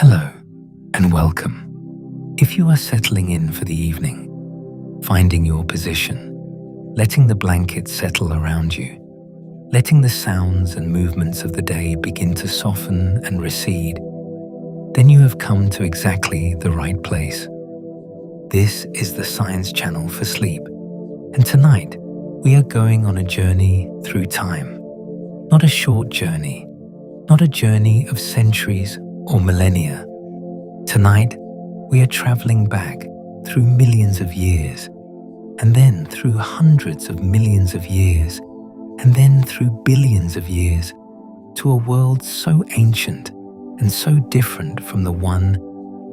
Hello and welcome. If you are settling in for the evening, finding your position, letting the blanket settle around you, letting the sounds and movements of the day begin to soften and recede, then you have come to exactly the right place. This is the Science Channel for Sleep, and tonight we are going on a journey through time. Not a short journey, not a journey of centuries or millennia. Tonight, we are traveling back through millions of years, and then through hundreds of millions of years, and then through billions of years, to a world so ancient and so different from the one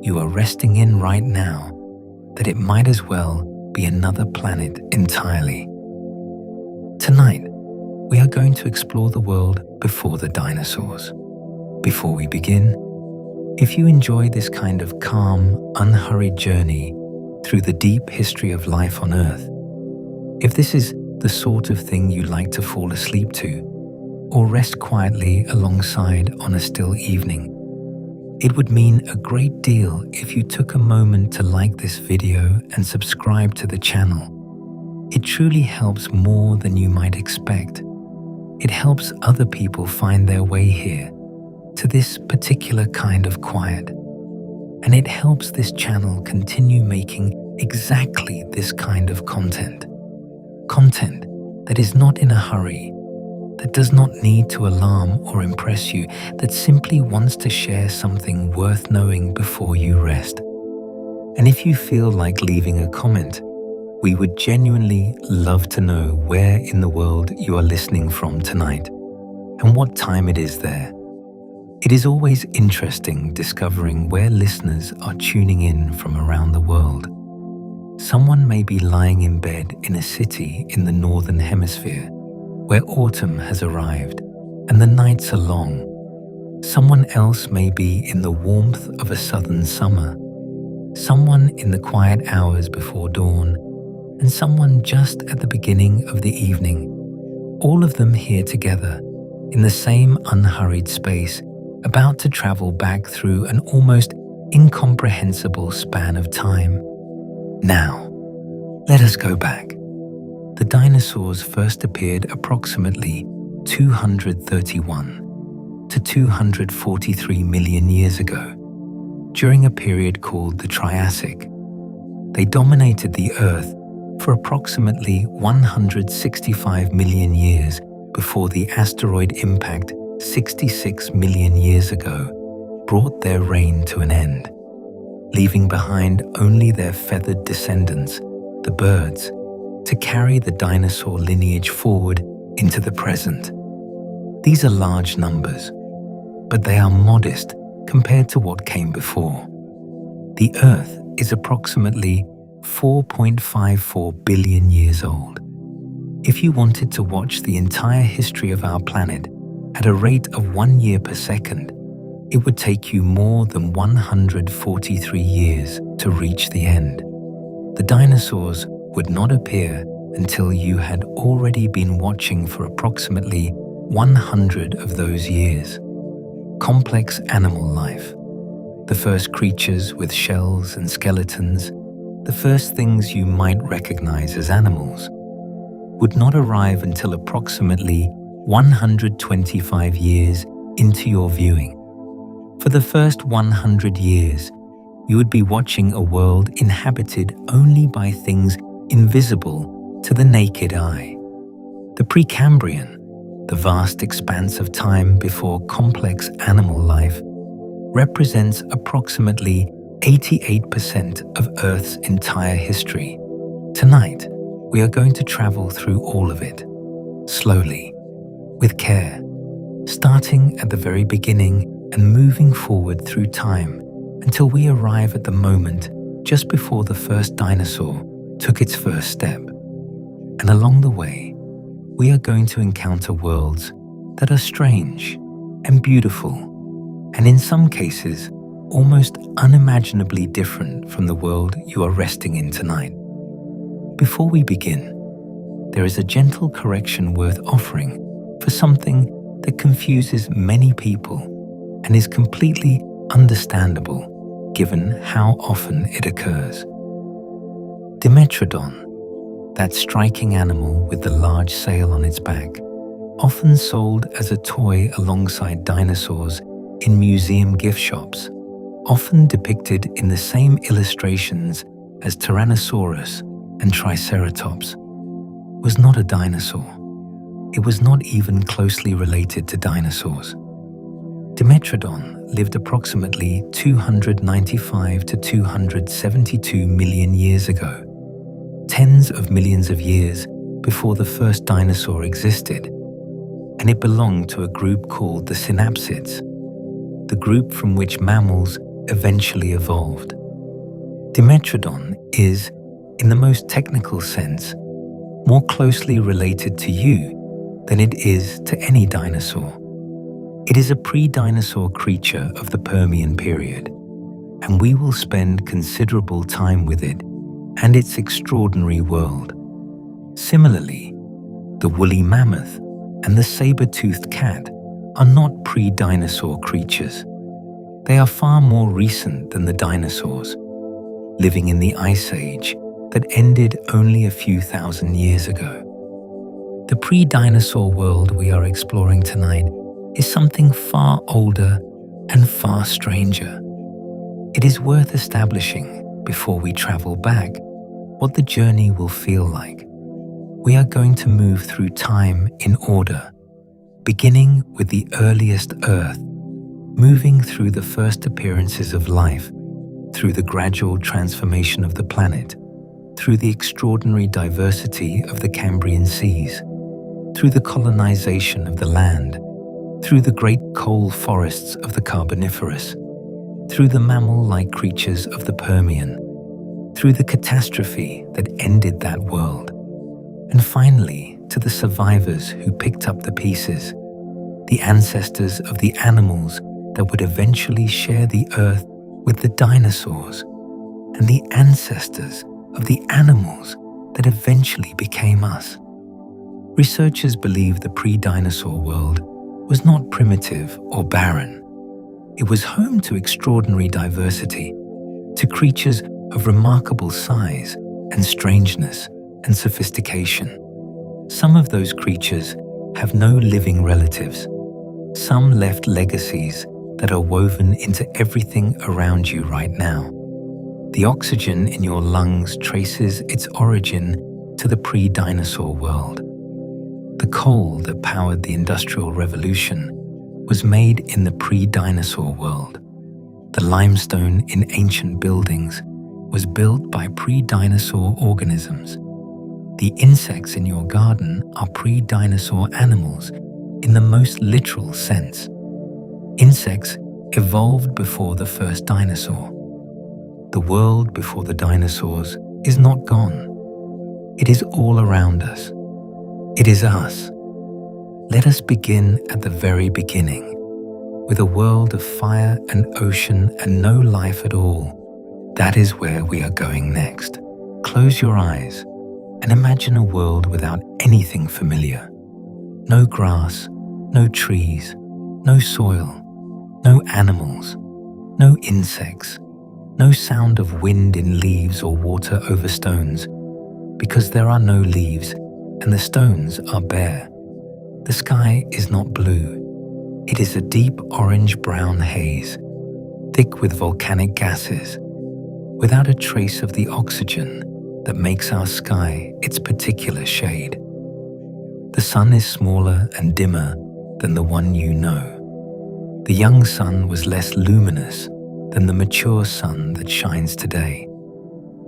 you are resting in right now that it might as well be another planet entirely. Tonight, we are going to explore the world before the dinosaurs. Before we begin, if you enjoy this kind of calm, unhurried journey through the deep history of life on Earth, if this is the sort of thing you like to fall asleep to, or rest quietly alongside on a still evening, it would mean a great deal if you took a moment to like this video and subscribe to the channel. It truly helps more than you might expect. It helps other people find their way here, to this particular kind of quiet, and it helps this channel continue making exactly this kind of content. Content that is not in a hurry, that does not need to alarm or impress you, that simply wants to share something worth knowing before you rest. And if you feel like leaving a comment, we would genuinely love to know where in the world you are listening from tonight and what time it is there. It is always interesting discovering where listeners are tuning in from around the world. Someone may be lying in bed in a city in the northern hemisphere where autumn has arrived and the nights are long. Someone else may be in the warmth of a southern summer. Someone in the quiet hours before dawn, and someone just at the beginning of the evening. All of them here together in the same unhurried space, about to travel back through an almost incomprehensible span of time. Now, let us go back. The dinosaurs first appeared approximately 231 to 243 million years ago, during a period called the Triassic. They dominated the Earth for approximately 165 million years before the asteroid impact 66 million years ago brought their reign to an end, leaving behind only their feathered descendants, the birds, to carry the dinosaur lineage forward into the present. These are large numbers, but they are modest compared to what came before. The Earth is approximately 4.54 billion years old. If you wanted to watch the entire history of our planet at a rate of 1 year per second, it would take you more than 143 years to reach the end. The dinosaurs would not appear until you had already been watching for approximately 100 of those years. Complex animal life, the first creatures with shells and skeletons, the first things you might recognize as animals, would not arrive until approximately 125 years into your viewing. For the first 100 years, you would be watching a world inhabited only by things invisible to the naked eye. The Precambrian, the vast expanse of time before complex animal life, represents approximately 88% of Earth's entire history. Tonight, we are going to travel through all of it, slowly, with care, starting at the very beginning and moving forward through time until we arrive at the moment just before the first dinosaur took its first step. And along the way, we are going to encounter worlds that are strange and beautiful, and in some cases, almost unimaginably different from the world you are resting in tonight. Before we begin, there is a gentle correction worth offering for something that confuses many people and is completely understandable given how often it occurs. Dimetrodon, that striking animal with the large sail on its back, often sold as a toy alongside dinosaurs in museum gift shops, often depicted in the same illustrations as Tyrannosaurus and Triceratops, was not a dinosaur. It was not even closely related to dinosaurs. Dimetrodon lived approximately 295 to 272 million years ago, tens of millions of years before the first dinosaur existed, and it belonged to a group called the synapsids, the group from which mammals eventually evolved. Dimetrodon is, in the most technical sense, more closely related to you than it is to any dinosaur. It is a pre-dinosaur creature of the Permian period, and we will spend considerable time with it and its extraordinary world. Similarly, the woolly mammoth and the saber-toothed cat are not pre-dinosaur creatures. They are far more recent than the dinosaurs, living in the Ice Age that ended only a few thousand years ago. The pre-dinosaur world we are exploring tonight is something far older and far stranger. It is worth establishing, before we travel back, what the journey will feel like. We are going to move through time in order, beginning with the earliest Earth, moving through the first appearances of life, through the gradual transformation of the planet, through the extraordinary diversity of the Cambrian seas, through the colonization of the land, through the great coal forests of the Carboniferous, through the mammal-like creatures of the Permian, through the catastrophe that ended that world, and finally to the survivors who picked up the pieces, the ancestors of the animals that would eventually share the earth with the dinosaurs, and the ancestors of the animals that eventually became us. Researchers believe the pre-dinosaur world was not primitive or barren. It was home to extraordinary diversity, to creatures of remarkable size and strangeness and sophistication. Some of those creatures have no living relatives. Some left legacies that are woven into everything around you right now. The oxygen in your lungs traces its origin to the pre-dinosaur world. The coal that powered the Industrial Revolution was made in the pre-dinosaur world. The limestone in ancient buildings was built by pre-dinosaur organisms. The insects in your garden are pre-dinosaur animals in the most literal sense. Insects evolved before the first dinosaur. The world before the dinosaurs is not gone. It is all around us. It is us. Let us begin at the very beginning, with a world of fire and ocean and no life at all. That is where we are going next. Close your eyes and imagine a world without anything familiar. No grass, no trees, no soil, no animals, no insects, no sound of wind in leaves or water over stones, because there are no leaves and the stones are bare. The sky is not blue. It is a deep orange-brown haze, thick with volcanic gases, without a trace of the oxygen that makes our sky its particular shade. The sun is smaller and dimmer than the one you know. The young sun was less luminous than the mature sun that shines today.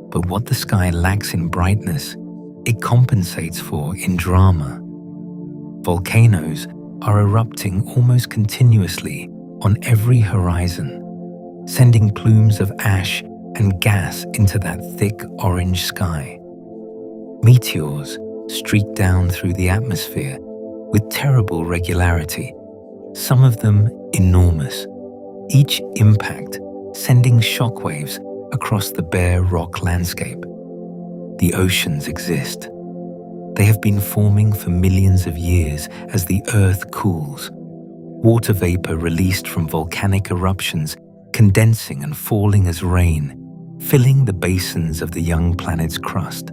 But what the sky lacks in brightness, it compensates for in drama. Volcanoes are erupting almost continuously on every horizon, sending plumes of ash and gas into that thick orange sky. Meteors streak down through the atmosphere with terrible regularity, some of them enormous, each impact sending shockwaves across the bare rock landscape. The oceans exist. They have been forming for millions of years as the Earth cools. Water vapor released from volcanic eruptions condensing and falling as rain, filling the basins of the young planet's crust.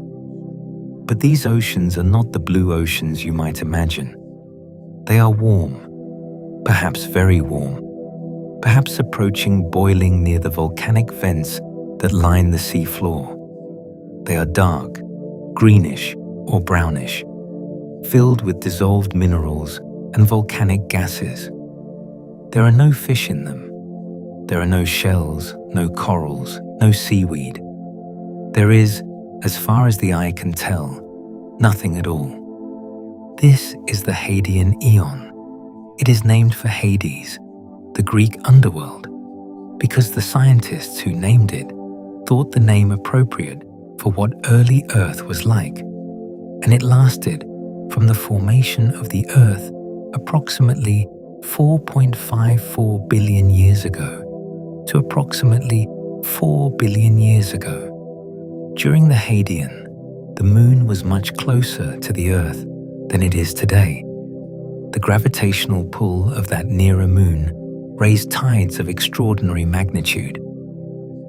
But these oceans are not the blue oceans you might imagine. They are warm, perhaps very warm, perhaps approaching boiling near the volcanic vents that line the sea floor. They are dark, greenish or brownish, filled with dissolved minerals and volcanic gases. There are no fish in them. There are no shells, no corals, no seaweed. There is, as far as the eye can tell, nothing at all. This is the Hadean Aeon. It is named for Hades, the Greek underworld, because the scientists who named it thought the name appropriate for what early Earth was like, and it lasted from the formation of the Earth approximately 4.54 billion years ago to approximately 4 billion years ago. During the Hadean, the Moon was much closer to the Earth than it is today. The gravitational pull of that nearer moon raised tides of extraordinary magnitude,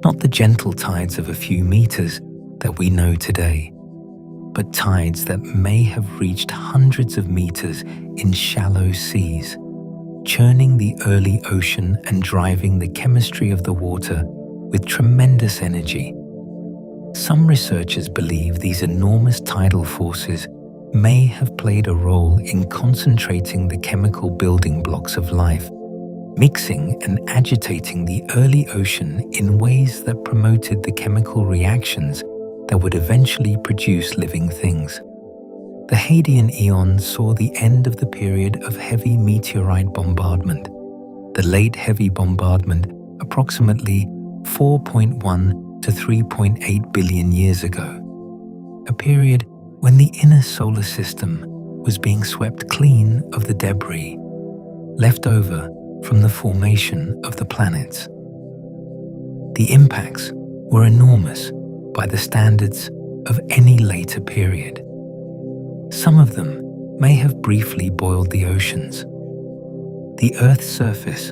not the gentle tides of a few meters that we know today, but tides that may have reached hundreds of meters in shallow seas, churning the early ocean and driving the chemistry of the water with tremendous energy. Some researchers believe these enormous tidal forces may have played a role in concentrating the chemical building blocks of life, mixing and agitating the early ocean in ways that promoted the chemical reactions that would eventually produce living things. The Hadean Aeon saw the end of the period of heavy meteorite bombardment, the late heavy bombardment approximately 4.1 to 3.8 billion years ago, a period when the inner solar system was being swept clean of the debris left over from the formation of the planets. The impacts were enormous by the standards of any later period. Some of them may have briefly boiled the oceans. The Earth's surface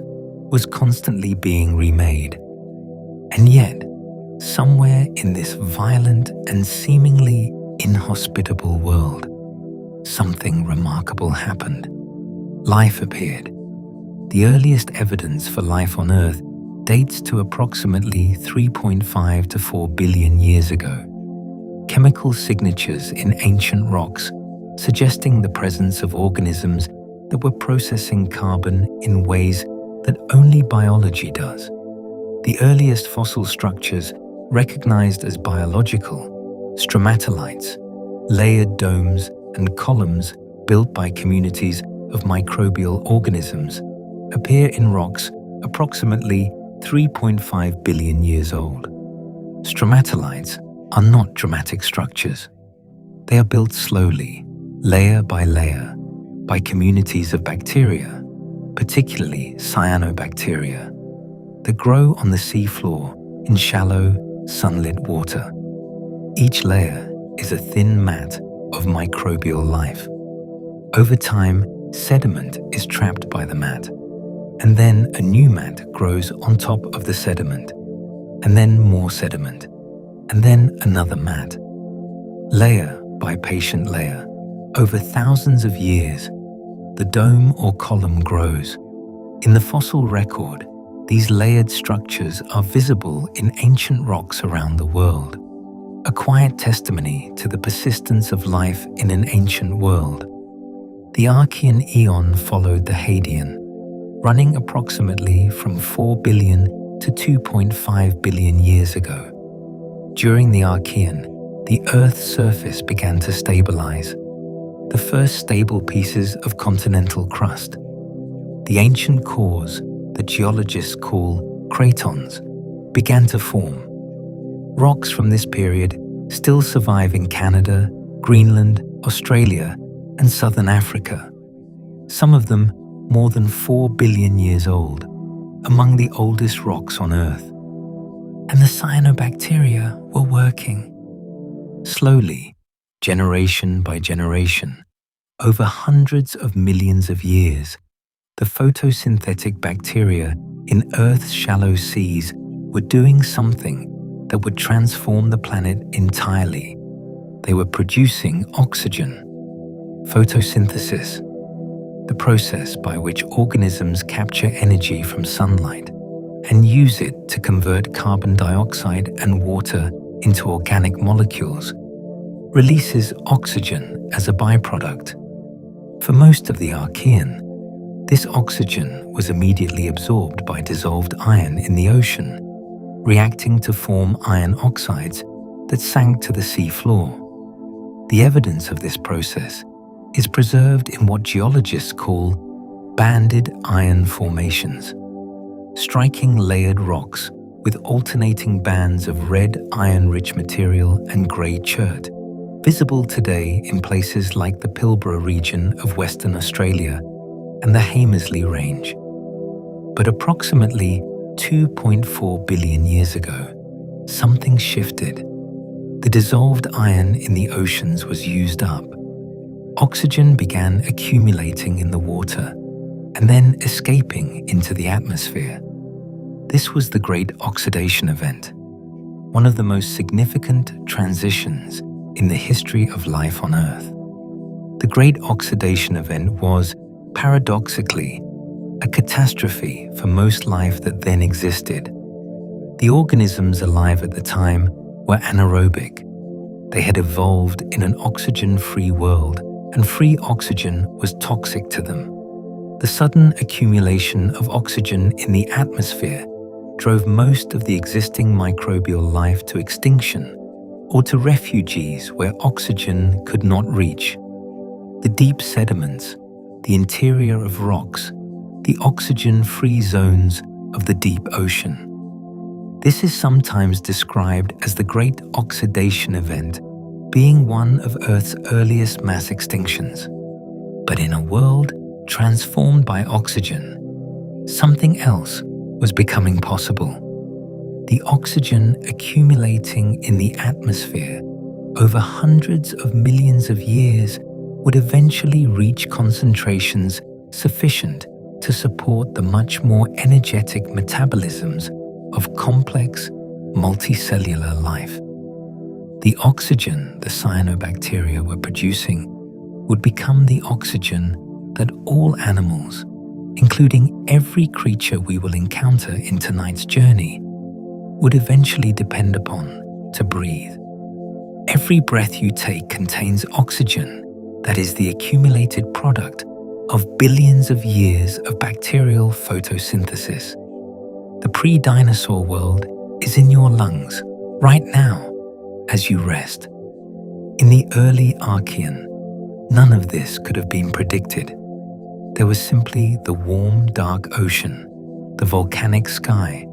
was constantly being remade, and yet, somewhere in this violent and seemingly inhospitable world, something remarkable happened. Life appeared. The earliest evidence for life on Earth dates to approximately 3.5 to 4 billion years ago. Chemical signatures in ancient rocks suggesting the presence of organisms that were processing carbon in ways that only biology does. The earliest fossil structures recognized as biological, stromatolites, layered domes and columns built by communities of microbial organisms, appear in rocks approximately 3.5 billion years old. Stromatolites are not dramatic structures. They are built slowly, layer by layer, by communities of bacteria, particularly cyanobacteria, that grow on the sea floor in shallow, sunlit water. Each layer is a thin mat of microbial life. Over time, sediment is trapped by the mat, and then a new mat grows on top of the sediment, and then more sediment, and then another mat. Layer by patient layer, over thousands of years, the dome or column grows. In the fossil record, these layered structures are visible in ancient rocks around the world, a quiet testimony to the persistence of life in an ancient world. The Archean Aeon followed the Hadean, running approximately from 4 billion to 2.5 billion years ago. During the Archean, the Earth's surface began to stabilize. The first stable pieces of continental crust, the ancient cores that geologists call cratons, began to form. Rocks from this period still survive in Canada, Greenland, Australia, and southern Africa, some of them more than 4 billion years old, among the oldest rocks on Earth. And the cyanobacteria were working. Slowly, generation by generation, over hundreds of millions of years, the photosynthetic bacteria in Earth's shallow seas were doing something that would transform the planet entirely. They were producing oxygen. Photosynthesis, the process by which organisms capture energy from sunlight and use it to convert carbon dioxide and water into organic molecules, releases oxygen as a byproduct. For most of the Archean, this oxygen was immediately absorbed by dissolved iron in the ocean, reacting to form iron oxides that sank to the sea floor. The evidence of this process is preserved in what geologists call banded iron formations, striking layered rocks with alternating bands of red iron-rich material and grey chert, visible today in places like the Pilbara region of Western Australia and the Hamersley Range. But approximately 2.4 billion years ago, something shifted. The dissolved iron in the oceans was used up. Oxygen began accumulating in the water and then escaping into the atmosphere. This was the Great Oxidation Event, one of the most significant transitions in the history of life on Earth. The Great Oxidation Event was, paradoxically, a catastrophe for most life that then existed. The organisms alive at the time were anaerobic. They had evolved in an oxygen-free world, and free oxygen was toxic to them. The sudden accumulation of oxygen in the atmosphere drove most of the existing microbial life to extinction or to refuges where oxygen could not reach. The deep sediments, the interior of rocks, the oxygen-free zones of the deep ocean. This is sometimes described as the Great Oxidation Event, being one of Earth's earliest mass extinctions. But in a world transformed by oxygen, something else was becoming possible. The oxygen accumulating in the atmosphere over hundreds of millions of years would eventually reach concentrations sufficient to support the much more energetic metabolisms of complex, multicellular life. The oxygen the cyanobacteria were producing would become the oxygen that all animals, including every creature we will encounter in tonight's journey, would eventually depend upon to breathe. Every breath you take contains oxygen that is the accumulated product of billions of years of bacterial photosynthesis. The pre-dinosaur world is in your lungs right now as you rest. In the early Archean, none of this could have been predicted. There was simply the warm, dark ocean, the volcanic sky,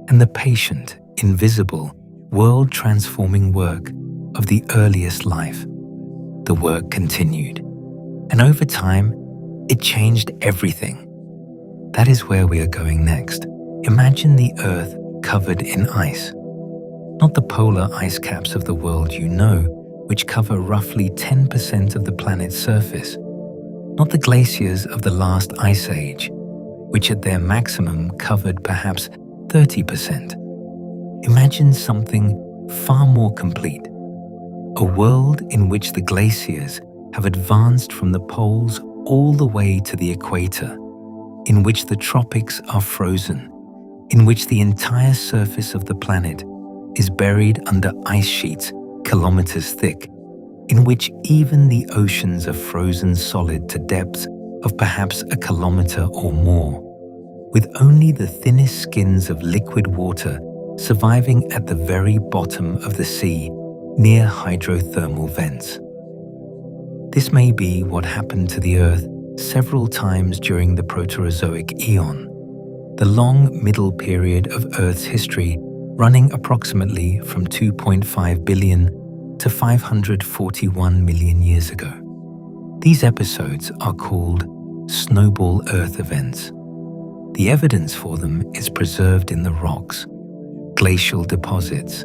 and the patient, invisible, world-transforming work of the earliest life. The work continued, and over time, it changed everything. That is where we are going next. Imagine the Earth covered in ice. Not the polar ice caps of the world you know, which cover roughly 10% of the planet's surface. Not the glaciers of the last ice age, which at their maximum covered perhaps 30%. Imagine something far more complete. A world in which the glaciers have advanced from the poles all the way to the equator, in which the tropics are frozen, in which the entire surface of the planet is buried under ice sheets kilometers thick, in which even the oceans are frozen solid to depths of perhaps a kilometer or more, with only the thinnest skins of liquid water surviving at the very bottom of the sea near hydrothermal vents. This may be what happened to the Earth several times during the Proterozoic Eon, the long middle period of Earth's history running approximately from 2.5 billion to 541 million years ago. These episodes are called snowball Earth events. The evidence for them is preserved in the rocks, glacial deposits,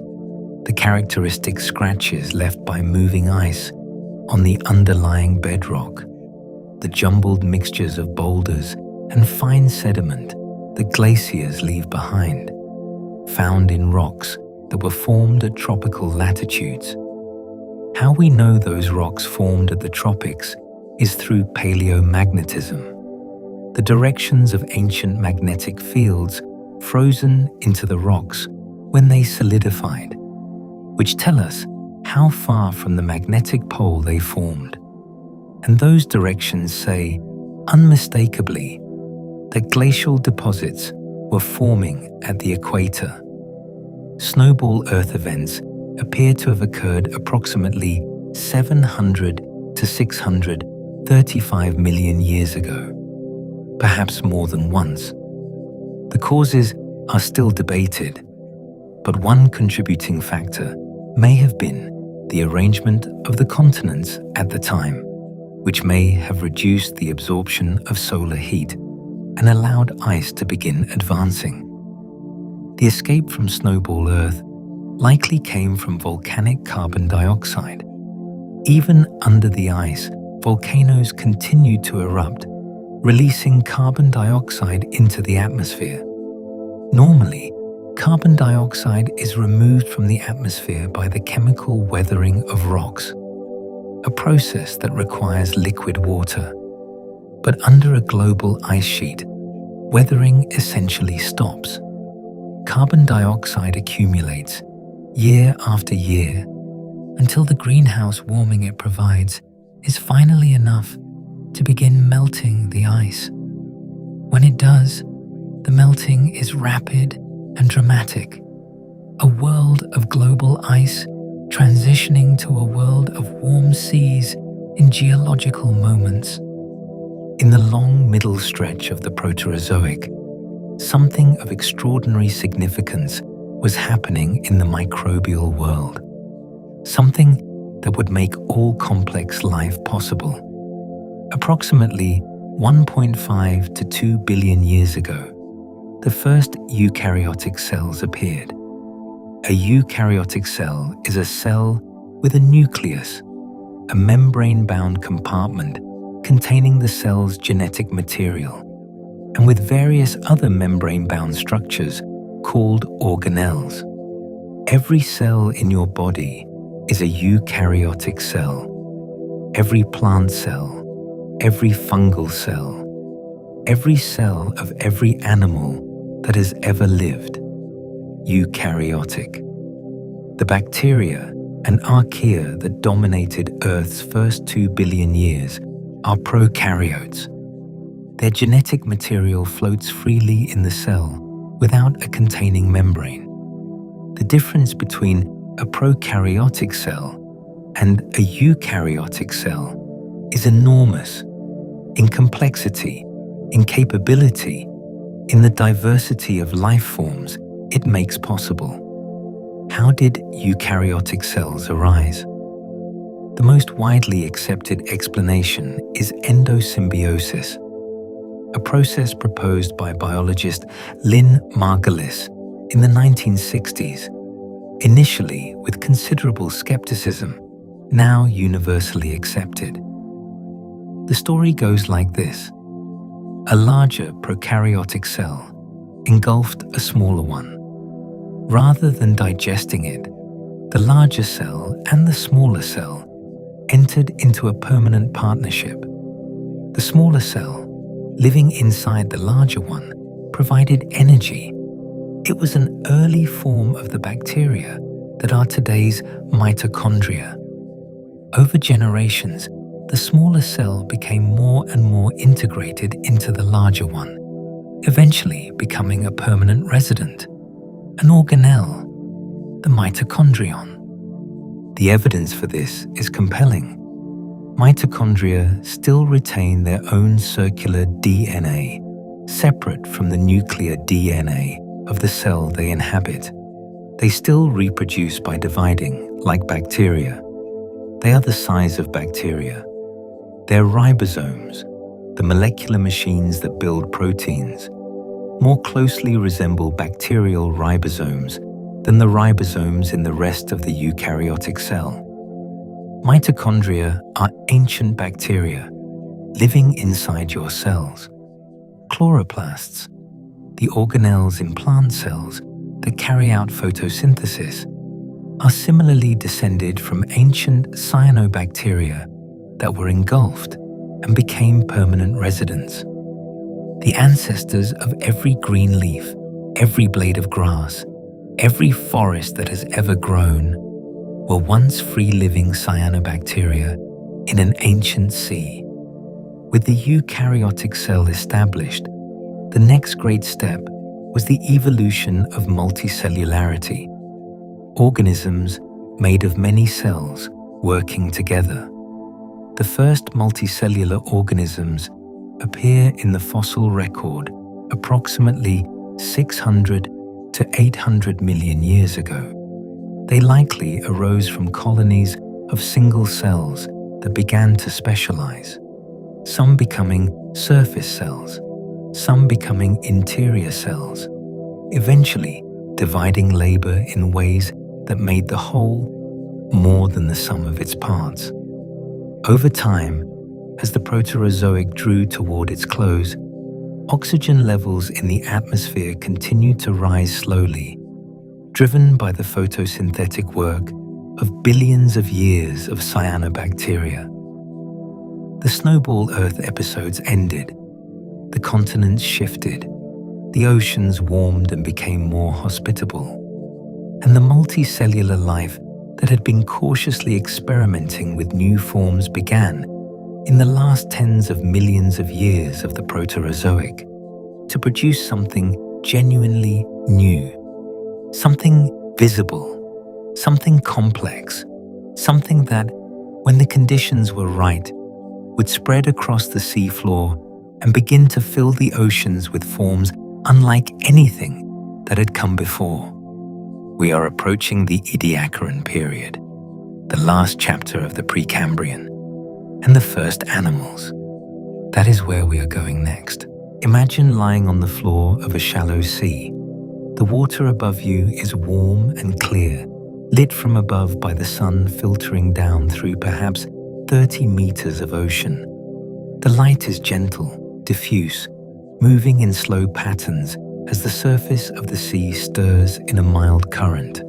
the characteristic scratches left by moving ice on the underlying bedrock, the jumbled mixtures of boulders and fine sediment that glaciers leave behind, found in rocks that were formed at tropical latitudes. How we know those rocks formed at the tropics is through paleomagnetism, the directions of ancient magnetic fields frozen into the rocks when they solidified, which tell us how far from the magnetic pole they formed. And those directions say, unmistakably, that glacial deposits were forming at the equator. Snowball Earth events appear to have occurred approximately 700 to 635 million years ago, perhaps more than once. The causes are still debated, but one contributing factor may have been the arrangement of the continents at the time, which may have reduced the absorption of solar heat and allowed ice to begin advancing. The escape from Snowball Earth likely came from volcanic carbon dioxide. Even under the ice, volcanoes continued to erupt, releasing carbon dioxide into the atmosphere. Normally, carbon dioxide is removed from the atmosphere by the chemical weathering of rocks, a process that requires liquid water. But under a global ice sheet, weathering essentially stops. Carbon dioxide accumulates year after year until the greenhouse warming it provides is finally enough to begin melting the ice. When it does, the melting is rapid and dramatic, a world of global ice transitioning to a world of warm seas in geological moments. In the long middle stretch of the Proterozoic, something of extraordinary significance was happening in the microbial world, something that would make all complex life possible. Approximately 1.5 to 2 billion years ago, the first eukaryotic cells appeared. A eukaryotic cell is a cell with a nucleus, a membrane-bound compartment containing the cell's genetic material, and with various other membrane-bound structures called organelles. Every cell in your body is a eukaryotic cell. Every plant cell, every fungal cell, every cell of every animal that has ever lived, eukaryotic. The bacteria and archaea that dominated Earth's first 2 billion years are prokaryotes. Their genetic material floats freely in the cell without a containing membrane. The difference between a prokaryotic cell and a eukaryotic cell is enormous in complexity, in capability, in the diversity of life forms it makes possible. How did eukaryotic cells arise? The most widely accepted explanation is endosymbiosis, a process proposed by biologist Lynn Margulis in the 1960s, initially with considerable skepticism, now universally accepted. The story goes like this. A larger prokaryotic cell engulfed a smaller one. Rather than digesting it, the larger cell and the smaller cell entered into a permanent partnership. The smaller cell, living inside the larger one, provided energy. It was an early form of the bacteria that are today's mitochondria. Over generations, the smaller cell became more and more integrated into the larger one, eventually becoming a permanent resident, an organelle, the mitochondrion. The evidence for this is compelling. Mitochondria still retain their own circular DNA, separate from the nuclear DNA of the cell they inhabit. They still reproduce by dividing, like bacteria. They are the size of bacteria. Their ribosomes, the molecular machines that build proteins, more closely resemble bacterial ribosomes than the ribosomes in the rest of the eukaryotic cell. Mitochondria are ancient bacteria living inside your cells, chloroplasts, the organelles in plant cells that carry out photosynthesis, are similarly descended from ancient cyanobacteria that were engulfed and became permanent residents. The ancestors of every green leaf, every blade of grass, every forest that has ever grown, were once free-living cyanobacteria in an ancient sea. With the eukaryotic cell established, the next great step was the evolution of multicellularity, organisms made of many cells working together. The first multicellular organisms appear in the fossil record approximately 600 to 800 million years ago. They likely arose from colonies of single cells that began to specialize, some becoming surface cells, some becoming interior cells, eventually dividing labor in ways that made the whole more than the sum of its parts. Over time, as the Proterozoic drew toward its close, oxygen levels in the atmosphere continued to rise slowly, driven by the photosynthetic work of billions of years of cyanobacteria. The snowball Earth episodes ended, the continents shifted, the oceans warmed and became more hospitable, and the multicellular life that had been cautiously experimenting with new forms began, in the last tens of millions of years of the Proterozoic, to produce something genuinely new, something visible, something complex, something that, when the conditions were right, would spread across the seafloor and begin to fill the oceans with forms unlike anything that had come before. We are approaching the Ediacaran period, the last chapter of the Precambrian, and the first animals. That is where we are going next. Imagine lying on the floor of a shallow sea. The water above you is warm and clear, lit from above by the sun filtering down through perhaps 30 meters of ocean. The light is gentle, diffuse, moving in slow patterns as the surface of the sea stirs in a mild current.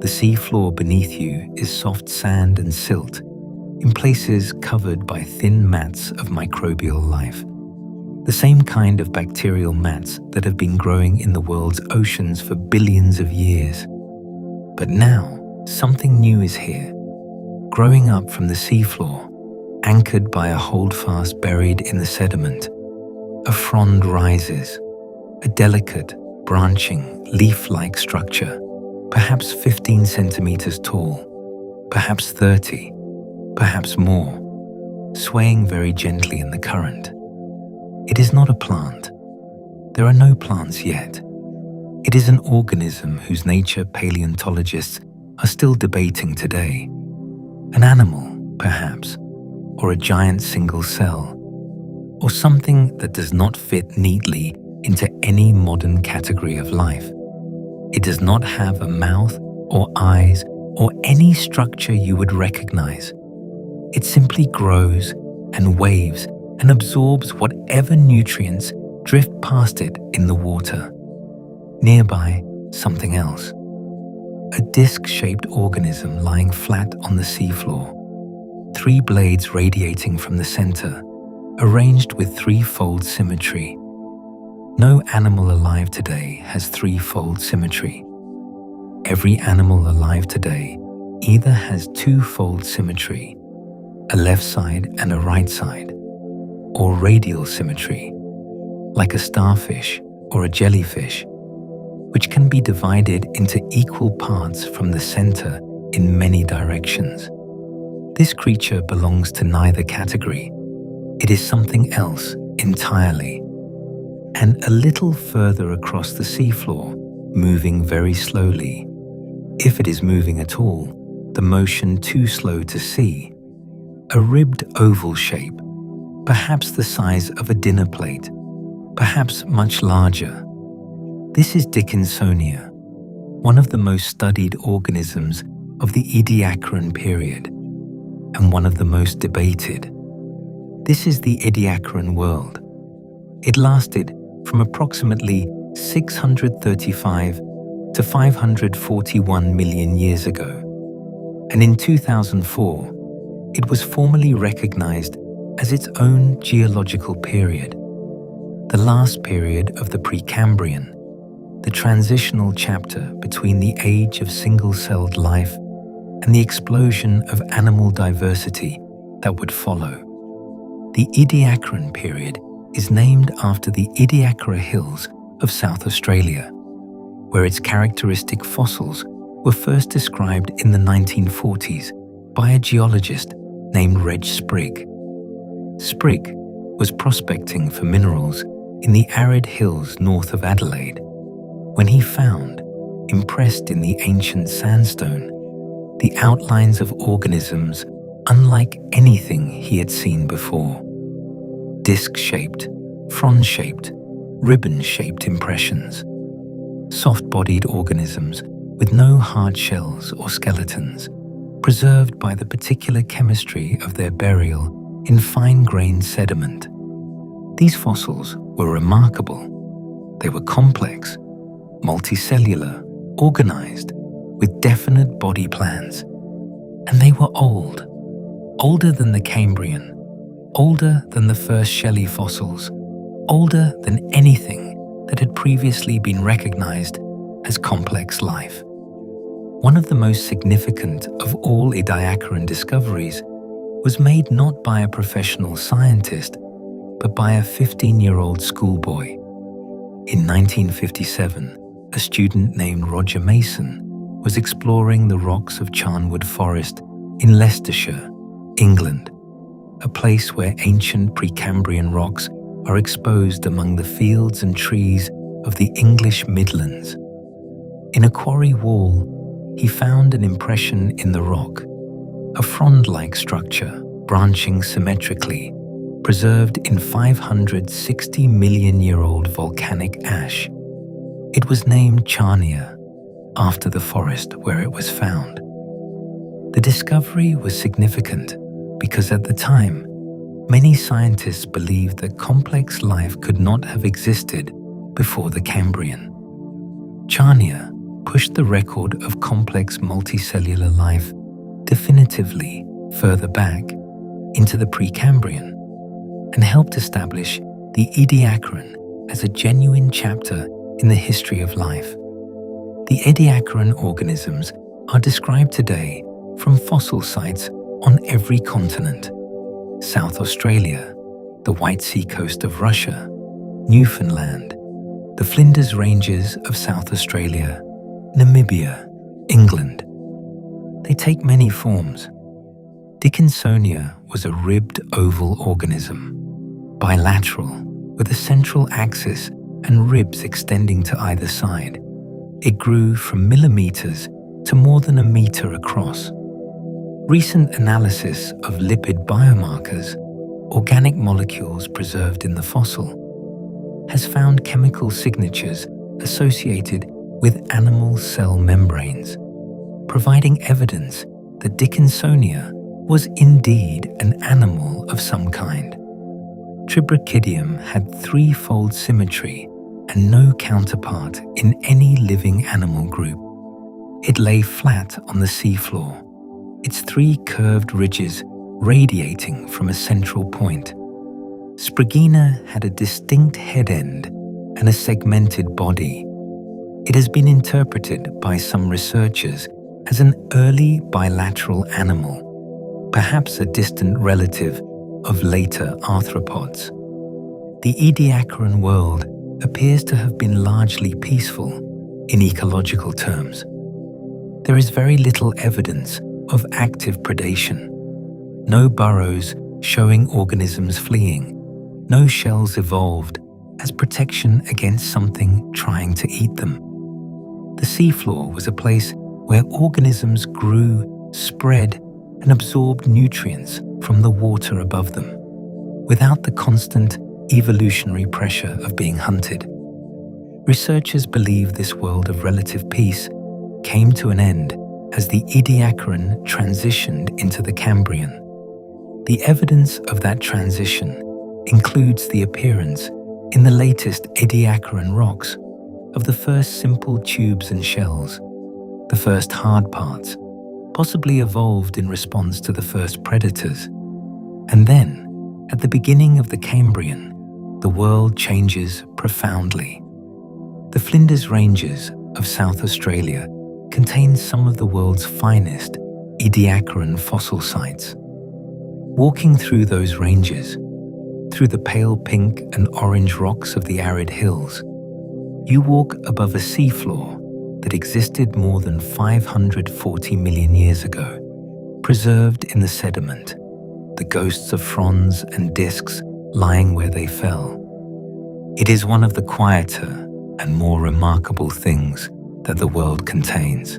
The sea floor beneath you is soft sand and silt, in places covered by thin mats of microbial life. The same kind of bacterial mats that have been growing in the world's oceans for billions of years. But now, something new is here, growing up from the seafloor, anchored by a holdfast buried in the sediment. A frond rises, a delicate, branching, leaf-like structure, perhaps 15 centimeters tall, perhaps 30, perhaps more, swaying very gently in the current. It is not a plant. There are no plants yet. It is an organism whose nature paleontologists are still debating today. An animal, perhaps, or a giant single cell, or something that does not fit neatly into any modern category of life. It does not have a mouth or eyes or any structure you would recognize. It simply grows and waves and absorbs whatever nutrients drift past it in the water. Nearby, something else. A disc-shaped organism lying flat on the seafloor. 3 blades radiating from the center, arranged with threefold symmetry. No animal alive today has threefold symmetry. Every animal alive today either has twofold symmetry, a left side and a right side, or radial symmetry, like a starfish or a jellyfish, which can be divided into equal parts from the center in many directions. This creature belongs to neither category. It is something else entirely. And a little further across the seafloor, moving very slowly, if it is moving at all, the motion too slow to see, a ribbed oval shape, perhaps the size of a dinner plate, perhaps much larger. This is Dickinsonia, one of the most studied organisms of the Ediacaran period, and one of the most debated. This is the Ediacaran world. It lasted from approximately 635 to 541 million years ago. And in 2004, it was formally recognized as its own geological period, the last period of the Precambrian, the transitional chapter between the age of single-celled life and the explosion of animal diversity that would follow. The Ediacaran period is named after the Ediacara Hills of South Australia, where its characteristic fossils were first described in the 1940s by a geologist named Reg Sprigg. Sprigg was prospecting for minerals in the arid hills north of Adelaide when he found, impressed in the ancient sandstone, the outlines of organisms unlike anything he had seen before. Disc-shaped, frond-shaped, ribbon-shaped impressions. Soft-bodied organisms with no hard shells or skeletons, preserved by the particular chemistry of their burial in fine-grained sediment. These fossils were remarkable. They were complex, multicellular, organized, with definite body plans. And they were old, older than the Cambrian, older than the first shelly fossils, older than anything that had previously been recognized as complex life. One of the most significant of all Ediacaran discoveries was made not by a professional scientist, but by a 15-year-old schoolboy. In 1957, a student named Roger Mason was exploring the rocks of Charnwood Forest in Leicestershire, England, a place where ancient Precambrian rocks are exposed among the fields and trees of the English Midlands. In a quarry wall, he found an impression in the rock, a frond-like structure branching symmetrically, preserved in 560 million-year-old volcanic ash. It was named Charnia, after the forest where it was found. The discovery was significant because at the time, many scientists believed that complex life could not have existed before the Cambrian. Charnia pushed the record of complex multicellular life definitively further back into the Precambrian and helped establish the Ediacaran as a genuine chapter in the history of life. The Ediacaran organisms are described today from fossil sites on every continent: South Australia, the White Sea coast of Russia, Newfoundland, the Flinders Ranges of South Australia, Namibia, England. They take many forms. Dickinsonia was a ribbed oval organism, bilateral, with a central axis and ribs extending to either side. It grew from millimeters to more than a meter across. Recent analysis of lipid biomarkers, organic molecules preserved in the fossil, has found chemical signatures associated with animal cell membranes, providing evidence that Dickinsonia was indeed an animal of some kind. Tribrachidium had threefold symmetry and no counterpart in any living animal group. It lay flat on the seafloor, its three curved ridges radiating from a central point. Spriggina had a distinct head end and a segmented body. It has been interpreted by some researchers as an early bilateral animal, perhaps a distant relative of later arthropods. The Ediacaran world appears to have been largely peaceful in ecological terms. There is very little evidence of active predation. No burrows showing organisms fleeing. No shells evolved as protection against something trying to eat them. The seafloor was a place where organisms grew, spread, and absorbed nutrients from the water above them, without the constant evolutionary pressure of being hunted. Researchers believe this world of relative peace came to an end as the Ediacaran transitioned into the Cambrian. The evidence of that transition includes the appearance in the latest Ediacaran rocks of the first simple tubes and shells, the first hard parts, possibly evolved in response to the first predators. And then, at the beginning of the Cambrian, the world changes profoundly. The Flinders Ranges of South Australia contain some of the world's finest Ediacaran fossil sites. Walking through those ranges, through the pale pink and orange rocks of the arid hills, you walk above a seafloor that existed more than 540 million years ago, preserved in the sediment, the ghosts of fronds and discs lying where they fell. It is one of the quieter and more remarkable things that the world contains.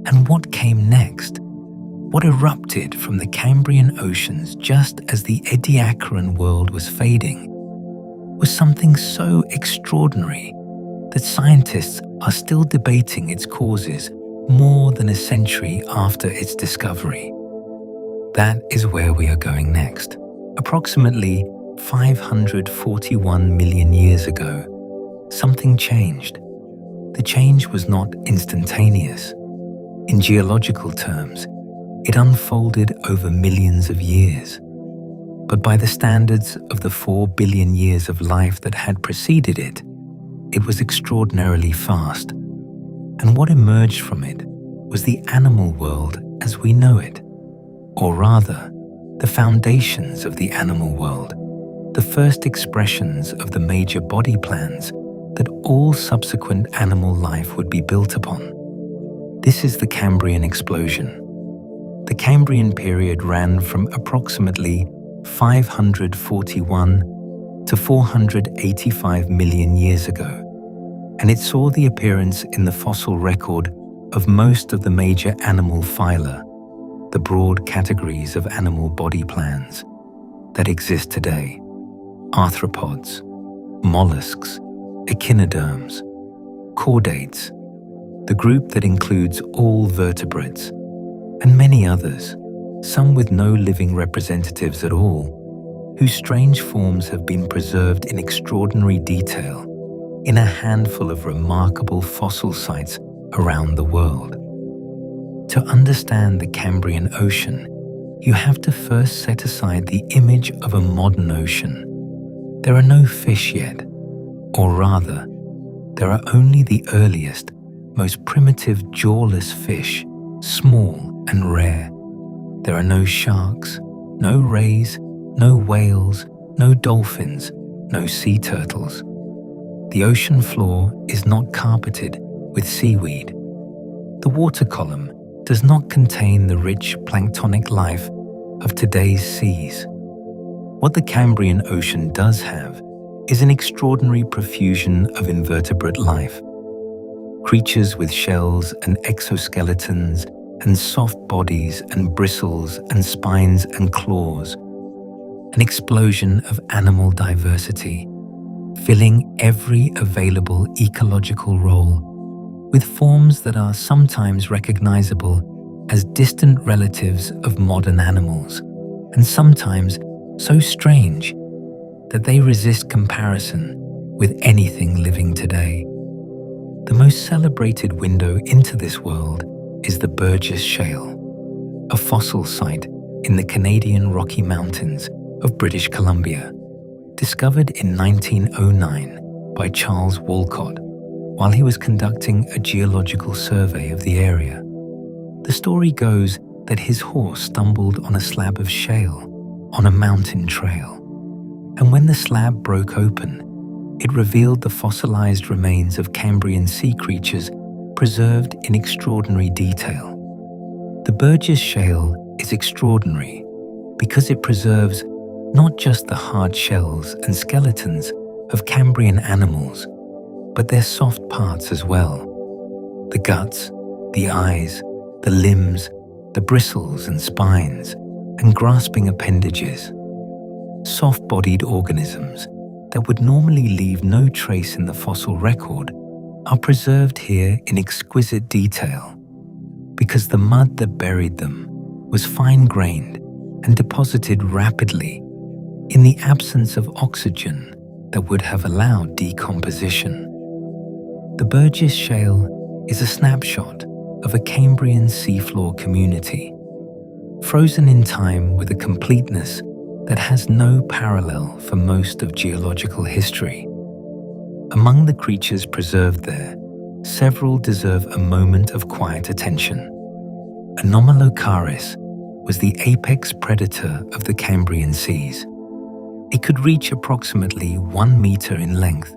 And what came next? What erupted from the Cambrian oceans just as the Ediacaran world was fading was something so extraordinary that scientists are still debating its causes more than a century after its discovery. That is where we are going next. Approximately 541 million years ago, something changed. The change was not instantaneous. In geological terms, it unfolded over millions of years. But by the standards of the 4 billion years of life that had preceded it, it was extraordinarily fast. And what emerged from it was the animal world as we know it, or rather, the foundations of the animal world, the first expressions of the major body plans that all subsequent animal life would be built upon. This is the Cambrian explosion. The Cambrian period ran from approximately 541 to 485 million years ago, and it saw the appearance in the fossil record of most of the major animal phyla, the broad categories of animal body plans that exist today: arthropods, mollusks, echinoderms, chordates, the group that includes all vertebrates, and many others, some with no living representatives at all, whose strange forms have been preserved in extraordinary detail in a handful of remarkable fossil sites around the world. To understand the Cambrian Ocean, you have to first set aside the image of a modern ocean. There are no fish yet, or rather, there are only the earliest, most primitive jawless fish, small and rare. There are no sharks, no rays, no whales, no dolphins, no sea turtles. The ocean floor is not carpeted with seaweed. The water column does not contain the rich planktonic life of today's seas. What the Cambrian Ocean does have is an extraordinary profusion of invertebrate life. Creatures with shells and exoskeletons and soft bodies and bristles and spines and claws. An explosion of animal diversity, filling every available ecological role with forms that are sometimes recognizable as distant relatives of modern animals, and sometimes so strange that they resist comparison with anything living today. The most celebrated window into this world is the Burgess Shale, a fossil site in the Canadian Rocky Mountains of British Columbia, discovered in 1909 by Charles Walcott while he was conducting a geological survey of the area. The story goes that his horse stumbled on a slab of shale on a mountain trail, and when the slab broke open, it revealed the fossilized remains of Cambrian sea creatures preserved in extraordinary detail. The Burgess Shale is extraordinary because it preserves not just the hard shells and skeletons of Cambrian animals, but their soft parts as well. The guts, the eyes, the limbs, the bristles and spines, and grasping appendages. Soft-bodied organisms that would normally leave no trace in the fossil record are preserved here in exquisite detail because the mud that buried them was fine-grained and deposited rapidly in the absence of oxygen that would have allowed decomposition. The Burgess Shale is a snapshot of a Cambrian seafloor community, frozen in time with a completeness that has no parallel for most of geological history. Among the creatures preserved there, several deserve a moment of quiet attention. Anomalocaris was the apex predator of the Cambrian seas. It could reach approximately 1 meter in length,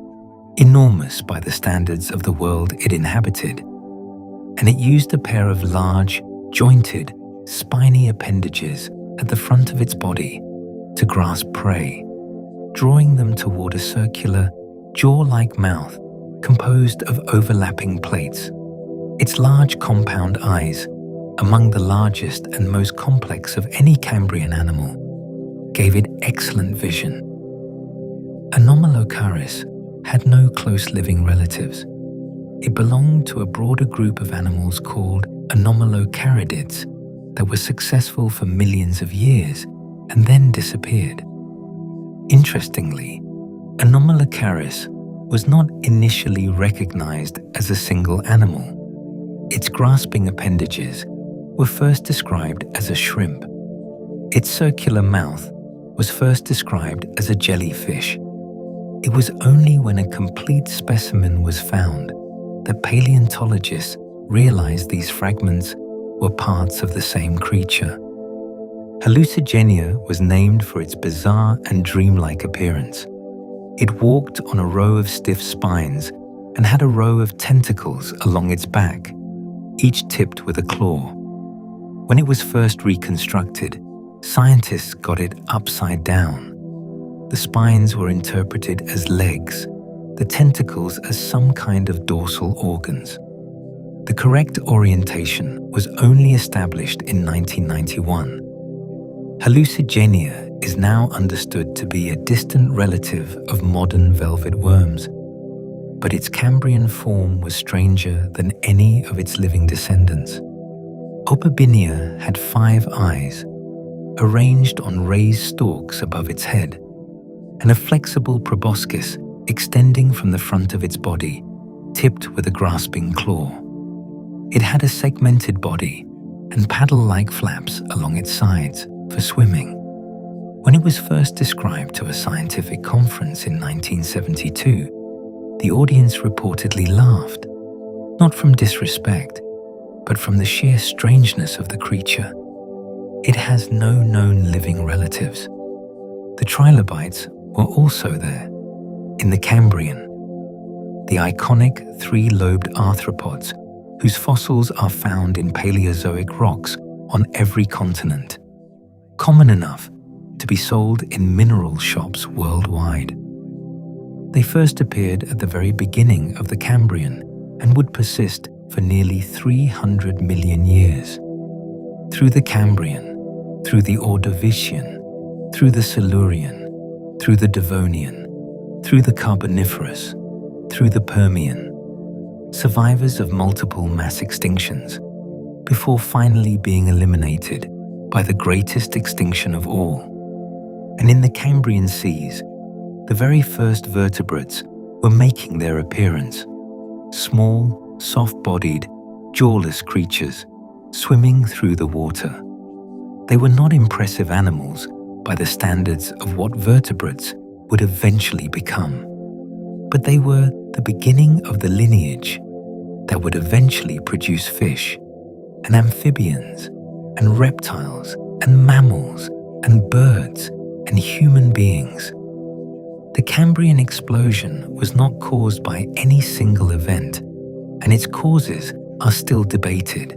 enormous by the standards of the world it inhabited, and it used a pair of large, jointed, spiny appendages at the front of its body to grasp prey, drawing them toward a circular, jaw-like mouth composed of overlapping plates. Its large compound eyes, among the largest and most complex of any Cambrian animal, gave it excellent vision. Anomalocaris had no close living relatives. It belonged to a broader group of animals called anomalocaridids that were successful for millions of years and then disappeared. Interestingly, Anomalocaris was not initially recognized as a single animal. Its grasping appendages were first described as a shrimp. Its circular mouth was first described as a jellyfish. It was only when a complete specimen was found that paleontologists realized these fragments were parts of the same creature. Hallucigenia was named for its bizarre and dreamlike appearance. It walked on a row of stiff spines and had a row of tentacles along its back, each tipped with a claw. When it was first reconstructed, scientists got it upside down. The spines were interpreted as legs, the tentacles as some kind of dorsal organs. The correct orientation was only established in 1991. Hallucigenia is now understood to be a distant relative of modern velvet worms, but its Cambrian form was stranger than any of its living descendants. Opabinia had 5 eyes, arranged on raised stalks above its head, and a flexible proboscis extending from the front of its body, tipped with a grasping claw. It had a segmented body and paddle-like flaps along its sides for swimming. When it was first described to a scientific conference in 1972, the audience reportedly laughed, not from disrespect, but from the sheer strangeness of the creature. It has no known living relatives. The trilobites were also there, in the Cambrian, the iconic 3-lobed arthropods whose fossils are found in Paleozoic rocks on every continent, common enough to be sold in mineral shops worldwide. They first appeared at the very beginning of the Cambrian and would persist for nearly 300 million years. Through the Cambrian, through the Ordovician, through the Silurian, through the Devonian, through the Carboniferous, through the Permian, survivors of multiple mass extinctions, before finally being eliminated by the greatest extinction of all. And in the Cambrian seas, the very first vertebrates were making their appearance. Small, soft-bodied, jawless creatures swimming through the water. They were not impressive animals by the standards of what vertebrates would eventually become, but they were the beginning of the lineage that would eventually produce fish and amphibians and reptiles and mammals and birds and human beings. The Cambrian explosion was not caused by any single event, and its causes are still debated.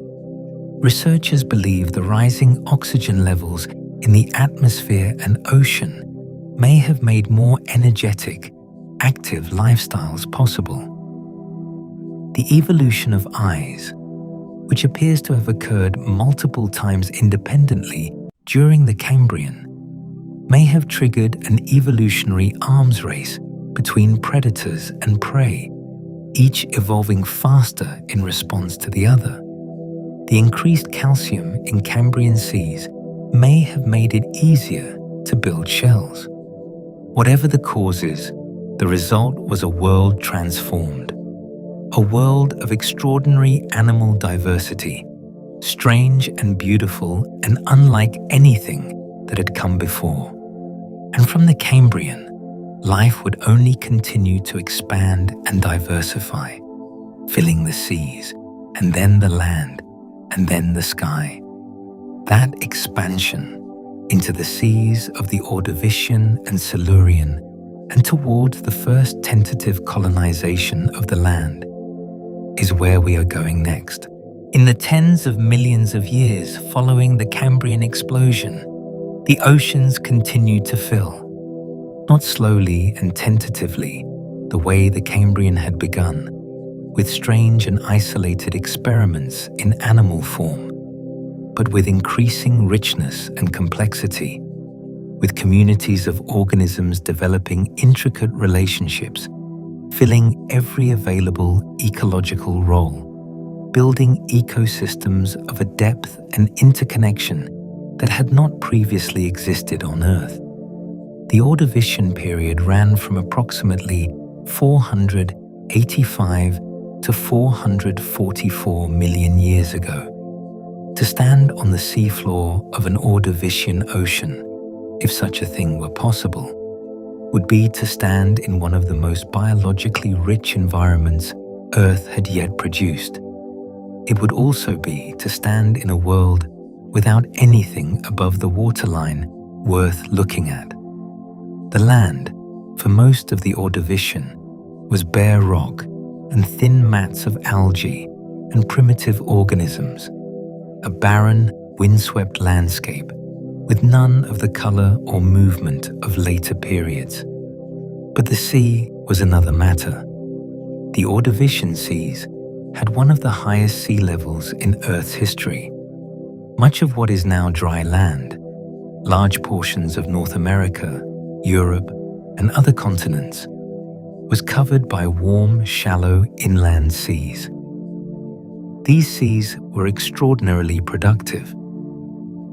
Researchers believe the rising oxygen levels in the atmosphere and ocean may have made more energetic, active lifestyles possible. The evolution of eyes, which appears to have occurred multiple times independently during the Cambrian, may have triggered an evolutionary arms race between predators and prey, each evolving faster in response to the other. The increased calcium in Cambrian seas may have made it easier to build shells. Whatever the causes, the result was a world transformed. a world of extraordinary animal diversity, strange and beautiful and unlike anything that had come before. And from the Cambrian, life would only continue to expand and diversify, filling the seas, and then the land, and then the sky. That expansion into the seas of the Ordovician and Silurian and towards the first tentative colonization of the land is where we are going next. In the tens of millions of years following the Cambrian explosion, the oceans continued to fill, not slowly and tentatively, the way the Cambrian had begun, with strange and isolated experiments in animal form, but with increasing richness and complexity, with communities of organisms developing intricate relationships, filling every available ecological role, building ecosystems of a depth and interconnection that had not previously existed on Earth. The Ordovician period ran from approximately 485 to 444 million years ago. To stand on the seafloor of an Ordovician ocean, if such a thing were possible, would be to stand in one of the most biologically rich environments Earth had yet produced. It would also be to stand in a world without anything above the waterline worth looking at. The land, for most of the Ordovician, was bare rock and thin mats of algae and primitive organisms, a barren, windswept landscape with none of the color or movement of later periods. But the sea was another matter. The Ordovician seas had one of the highest sea levels in Earth's history. Much of what is now dry land, large portions of North America, Europe, and other continents, was covered by warm, shallow inland seas. These seas were extraordinarily productive.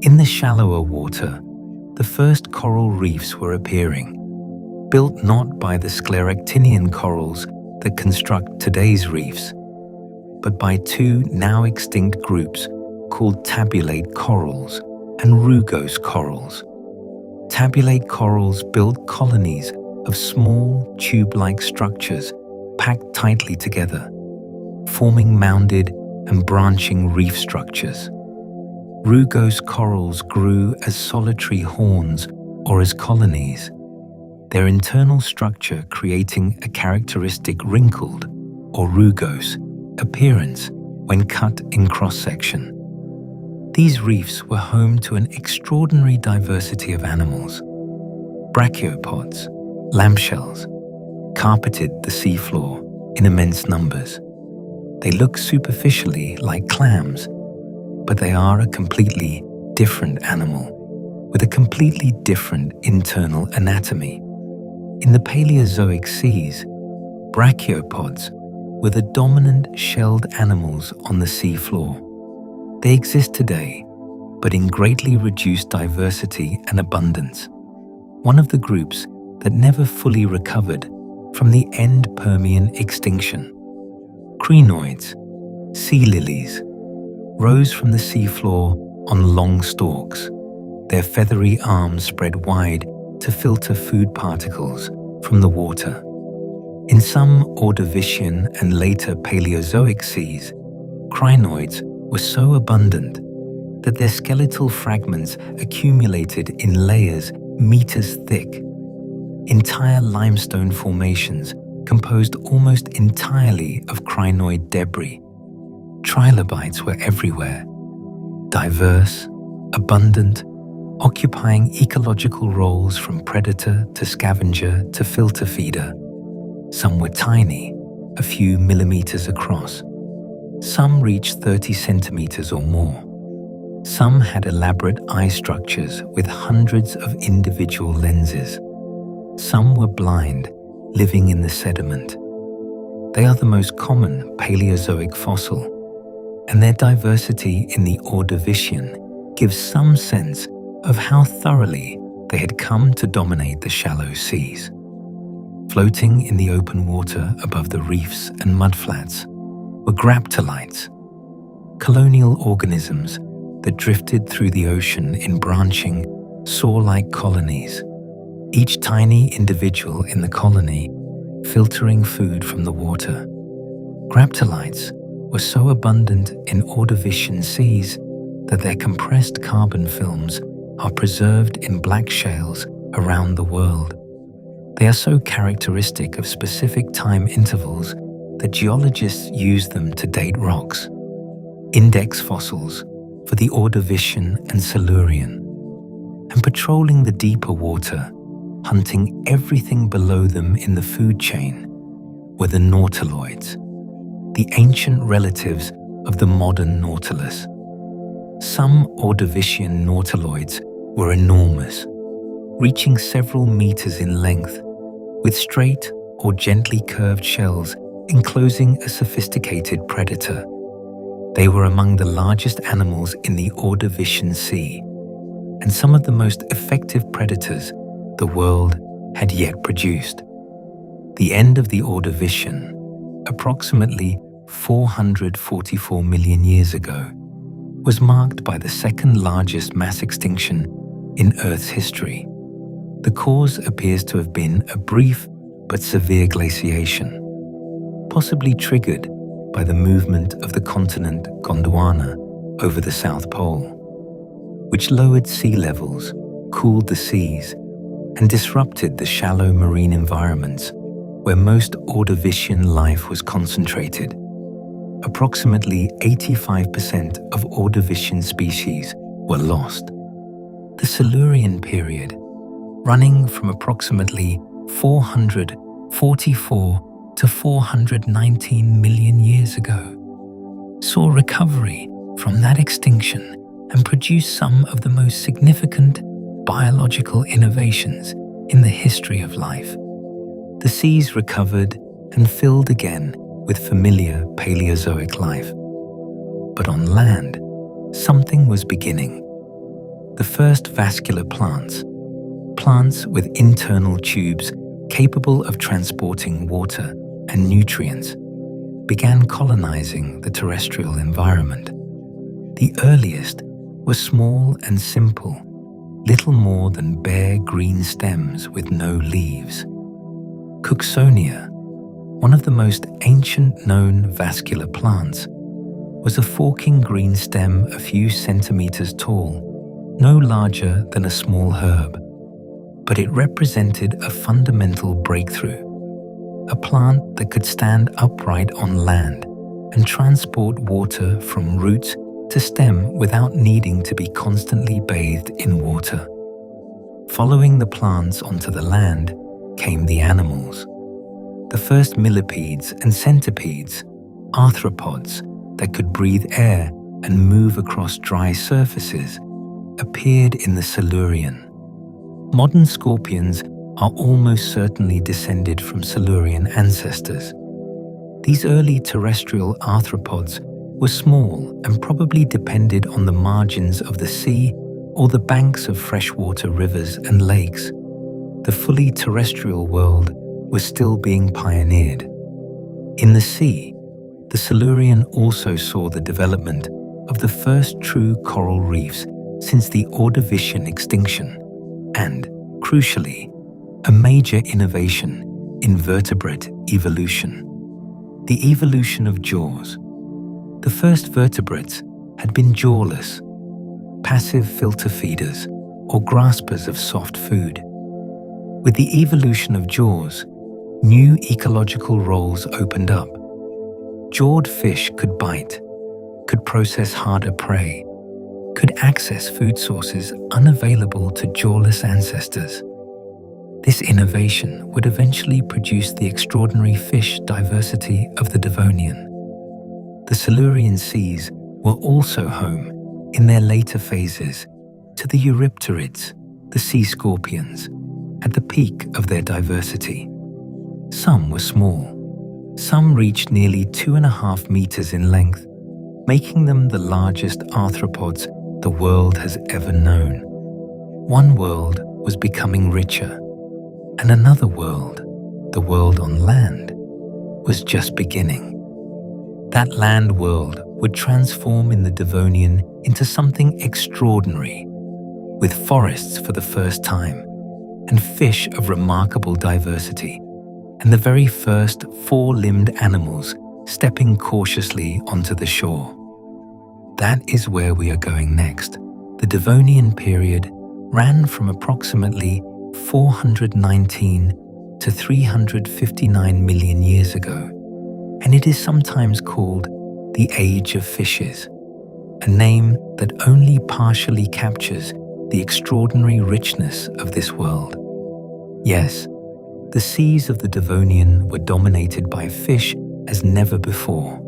In the shallower water, the first coral reefs were appearing, built not by the scleractinian corals that construct today's reefs, but by two now extinct groups called tabulate corals and rugose corals. Tabulate corals build colonies of small, tube-like structures packed tightly together, forming mounded and branching reef structures. Rugose corals grew as solitary horns or as colonies, their internal structure creating a characteristic wrinkled, or rugose, appearance when cut in cross-section. These reefs were home to an extraordinary diversity of animals. Brachiopods, lampshells, carpeted the seafloor in immense numbers. They look superficially like clams, but they are a completely different animal, with a completely different internal anatomy. In the Paleozoic seas, brachiopods were the dominant shelled animals on the seafloor. They exist today, but in greatly reduced diversity and abundance. One of the groups that never fully recovered from the end Permian extinction. Crinoids, sea lilies, rose from the seafloor on long stalks, their feathery arms spread wide to filter food particles from the water. In some Ordovician and later Paleozoic seas, crinoids were so abundant that their skeletal fragments accumulated in layers meters thick. Entire limestone formations composed almost entirely of crinoid debris. Trilobites were everywhere, diverse, abundant, occupying ecological roles from predator to scavenger to filter feeder. Some were tiny, a few millimeters across. Some reached 30 centimeters or more. Some had elaborate eye structures with hundreds of individual lenses. Some were blind, living in the sediment. They are the most common Paleozoic fossil, and their diversity in the Ordovician gives some sense of how thoroughly they had come to dominate the shallow seas. Floating in the open water above the reefs and mudflats, were graptolites, colonial organisms that drifted through the ocean in branching, saw-like colonies, each tiny individual in the colony filtering food from the water. Graptolites were so abundant in Ordovician seas that their compressed carbon films are preserved in black shales around the world. They are so characteristic of specific time intervals that geologists use them to date rocks. Index fossils for the Ordovician and Silurian, and patrolling the deeper water, hunting everything below them in the food chain, were the nautiloids, the ancient relatives of the modern nautilus. Some Ordovician nautiloids were enormous, reaching several meters in length, with straight or gently curved shells enclosing a sophisticated predator. They were among the largest animals in the Ordovician Sea, and some of the most effective predators the world had yet produced. The end of the Ordovician, approximately 444 million years ago, was marked by the second largest mass extinction in Earth's history. The cause appears to have been a brief but severe glaciation, possibly triggered by the movement of the continent Gondwana over the South Pole, which lowered sea levels, cooled the seas, and disrupted the shallow marine environments where most Ordovician life was concentrated. Approximately 85% of Ordovician species were lost. The Silurian period, running from approximately 444 to 419 million years ago, saw recovery from that extinction and produced some of the most significant biological innovations in the history of life. The seas recovered and filled again with familiar Paleozoic life. But on land, something was beginning. The first vascular plants with internal tubes capable of transporting water and nutrients, began colonizing the terrestrial environment. The earliest were small and simple, little more than bare green stems with no leaves. Cooksonia, one of the most ancient known vascular plants, was a forking green stem a few centimeters tall, no larger than a small herb. But it represented a fundamental breakthrough, a plant that could stand upright on land and transport water from root to stem without needing to be constantly bathed in water. Following the plants onto the land came the animals. The first millipedes and centipedes, arthropods that could breathe air and move across dry surfaces, appeared in the Silurian. Modern scorpions are almost certainly descended from Silurian ancestors. These early terrestrial arthropods were small and probably depended on the margins of the sea or the banks of freshwater rivers and lakes. The fully terrestrial world was still being pioneered. In the sea, the Silurian also saw the development of the first true coral reefs since the Ordovician extinction, and, crucially, a major innovation in vertebrate evolution. The evolution of jaws. The first vertebrates had been jawless, passive filter feeders or graspers of soft food. With the evolution of jaws, new ecological roles opened up. Jawed fish could bite, could process harder prey, could access food sources unavailable to jawless ancestors. This innovation would eventually produce the extraordinary fish diversity of the Devonian. The Silurian seas were also home, in their later phases, to the Eurypterids, the sea scorpions, at the peak of their diversity. Some were small. Some reached nearly 2.5 meters in length, making them the largest arthropods the world has ever known. One world was becoming richer, and another world, the world on land, was just beginning. That land world would transform in the Devonian into something extraordinary, with forests for the first time, and fish of remarkable diversity, and the very first four-limbed animals stepping cautiously onto the shore. That is where we are going next. The Devonian period ran from approximately 419 to 359 million years ago, and it is sometimes called the Age of Fishes, a name that only partially captures the extraordinary richness of this world. Yes, the seas of the Devonian were dominated by fish as never before.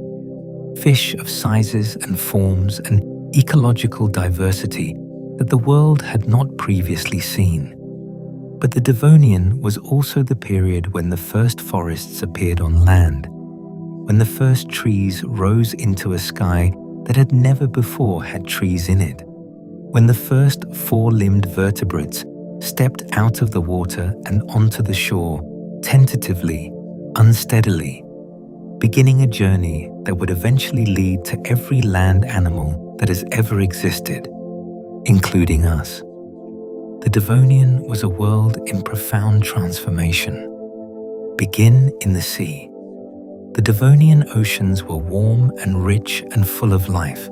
Fish of sizes and forms and ecological diversity that the world had not previously seen. But the Devonian was also the period when the first forests appeared on land, when the first trees rose into a sky that had never before had trees in it, when the first four-limbed vertebrates stepped out of the water and onto the shore, tentatively, unsteadily, beginning a journey that would eventually lead to every land animal that has ever existed, including us. The Devonian was a world in profound transformation. Begin in the sea. The Devonian oceans were warm and rich and full of life.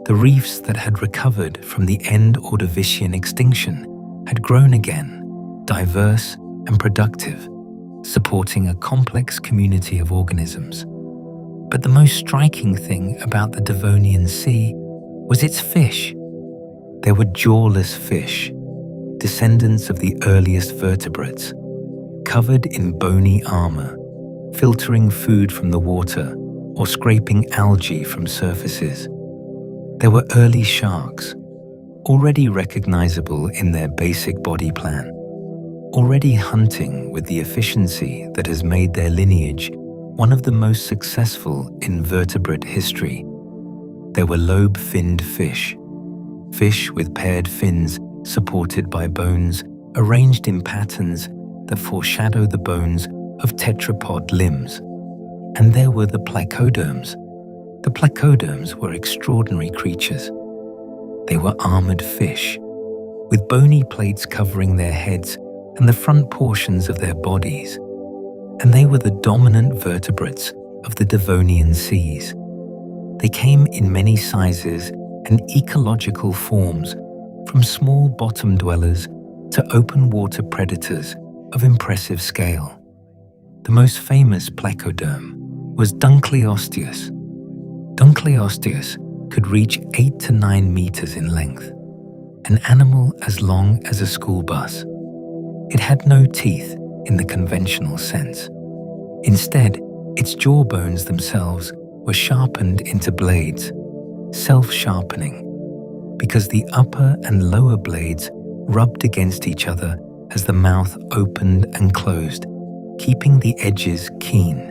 The reefs that had recovered from the end Ordovician extinction had grown again, diverse and productive, supporting a complex community of organisms. But the most striking thing about the Devonian Sea was its fish. There were jawless fish, descendants of the earliest vertebrates, covered in bony armor, filtering food from the water or scraping algae from surfaces. There were early sharks, already recognizable in their basic body plan, already hunting with the efficiency that has made their lineage one of the most successful in vertebrate history. There were lobe-finned fish, fish with paired fins supported by bones arranged in patterns that foreshadow the bones of tetrapod limbs. And there were the placoderms. The placoderms were extraordinary creatures. They were armored fish, with bony plates covering their heads and the front portions of their bodies. And they were the dominant vertebrates of the Devonian seas. They came in many sizes and ecological forms, from small bottom dwellers to open water predators of impressive scale. The most famous placoderm was Dunkleosteus. Dunkleosteus could reach 8 to 9 meters in length, an animal as long as a school bus. It had no teeth in the conventional sense. Instead, its jawbones themselves were sharpened into blades, self-sharpening, because the upper and lower blades rubbed against each other as the mouth opened and closed, keeping the edges keen.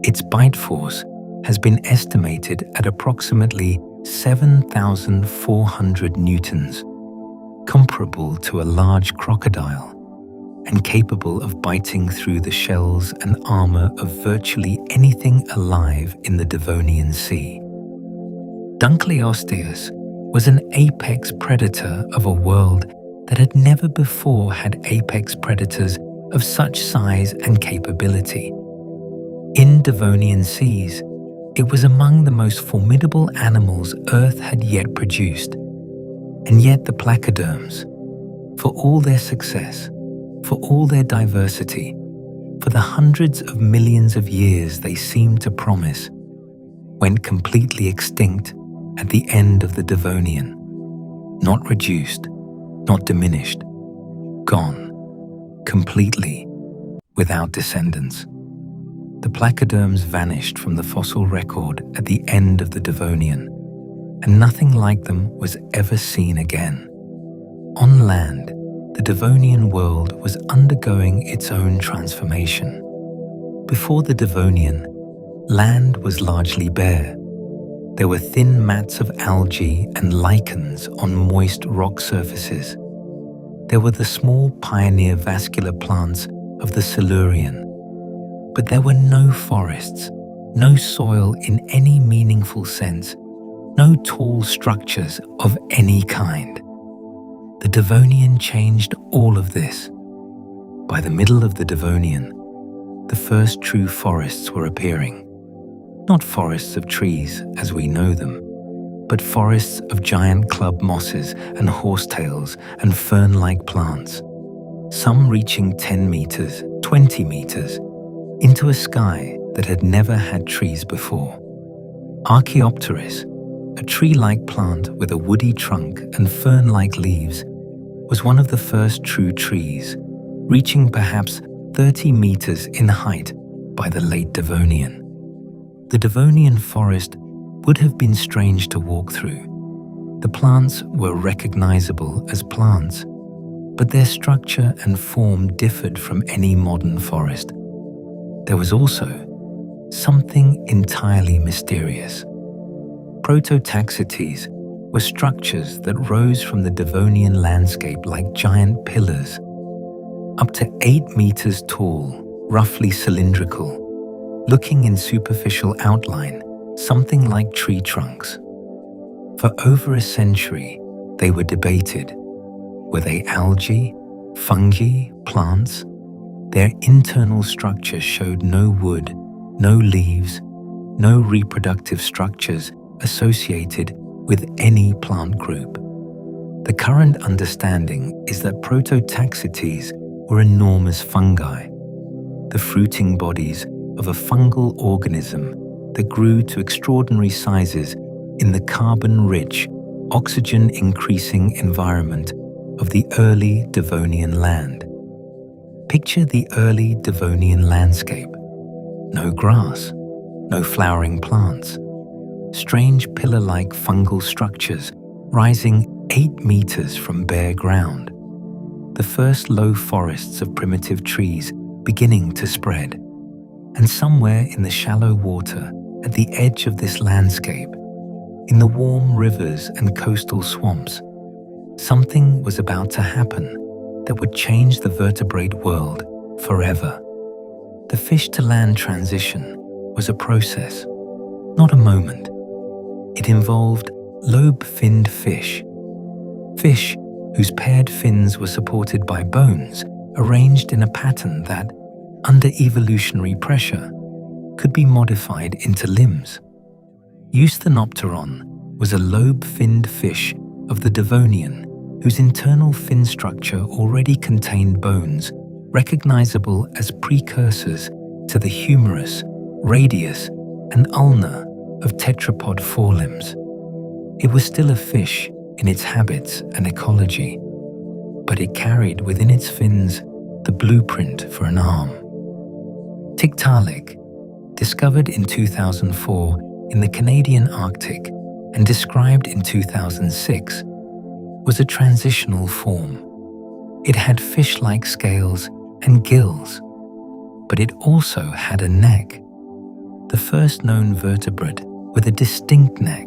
Its bite force has been estimated at approximately 7,400 newtons, comparable to a large crocodile, and capable of biting through the shells and armor of virtually anything alive in the Devonian Sea. Dunkleosteus was an apex predator of a world that had never before had apex predators of such size and capability. In Devonian seas, it was among the most formidable animals Earth had yet produced. And yet the placoderms, for all their success, for all their diversity, for the hundreds of millions of years they seemed to promise, went completely extinct at the end of the Devonian. Not reduced, not diminished, gone, completely, without descendants. The placoderms vanished from the fossil record at the end of the Devonian, and nothing like them was ever seen again. On land, the Devonian world was undergoing its own transformation. Before the Devonian, land was largely bare. There were thin mats of algae and lichens on moist rock surfaces. There were the small pioneer vascular plants of the Silurian. But there were no forests, no soil in any meaningful sense, no tall structures of any kind. The Devonian changed all of this. By the middle of the Devonian, the first true forests were appearing. Not forests of trees as we know them, but forests of giant club mosses and horsetails and fern-like plants, some reaching 10 meters, 20 meters, into a sky that had never had trees before. Archaeopteris, a tree-like plant with a woody trunk and fern-like leaves, was one of the first true trees, reaching perhaps 30 meters in height by the late Devonian. The Devonian forest would have been strange to walk through. The plants were recognizable as plants, but their structure and form differed from any modern forest. There was also something entirely mysterious. Prototaxites were structures that rose from the Devonian landscape like giant pillars, up to 8 meters tall, roughly cylindrical, looking in superficial outline something like tree trunks. For over a century, they were debated. Were they algae, fungi, plants? Their internal structure showed no wood, no leaves, no reproductive structures associated with any plant group. The current understanding is that Prototaxites were enormous fungi, the fruiting bodies of a fungal organism that grew to extraordinary sizes in the carbon-rich, oxygen-increasing environment of the early Devonian land. Picture the early Devonian landscape. No grass, no flowering plants, strange pillar-like fungal structures rising 8 meters from bare ground. The first low forests of primitive trees beginning to spread. And somewhere in the shallow water, at the edge of this landscape, in the warm rivers and coastal swamps, something was about to happen that would change the vertebrate world forever. The fish-to-land transition was a process, not a moment. It involved lobe-finned fish, fish whose paired fins were supported by bones arranged in a pattern that, under evolutionary pressure, could be modified into limbs. Eusthenopteron was a lobe-finned fish of the Devonian whose internal fin structure already contained bones recognizable as precursors to the humerus, radius, and ulna of tetrapod forelimbs. It was still a fish in its habits and ecology, but it carried within its fins the blueprint for an arm. Tiktaalik, discovered in 2004 in the Canadian Arctic and described in 2006, was a transitional form. It had fish-like scales and gills, but it also had a neck, the first known vertebrate with a distinct neck,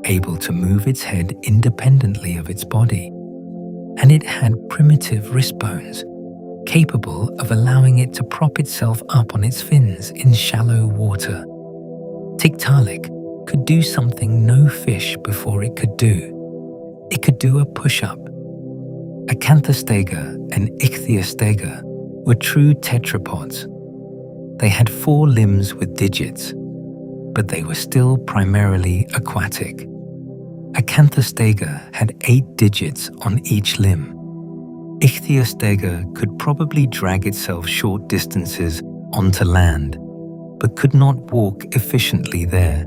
able to move its head independently of its body, and it had primitive wrist bones, capable of allowing it to prop itself up on its fins in shallow water. Tiktaalik could do something no fish before it could do. It could do a push-up. Acanthostega and Ichthyostega were true tetrapods. They had 4 limbs with digits, but they were still primarily aquatic. Acanthostega had 8 digits on each limb. Ichthyostega could probably drag itself short distances onto land, but could not walk efficiently there.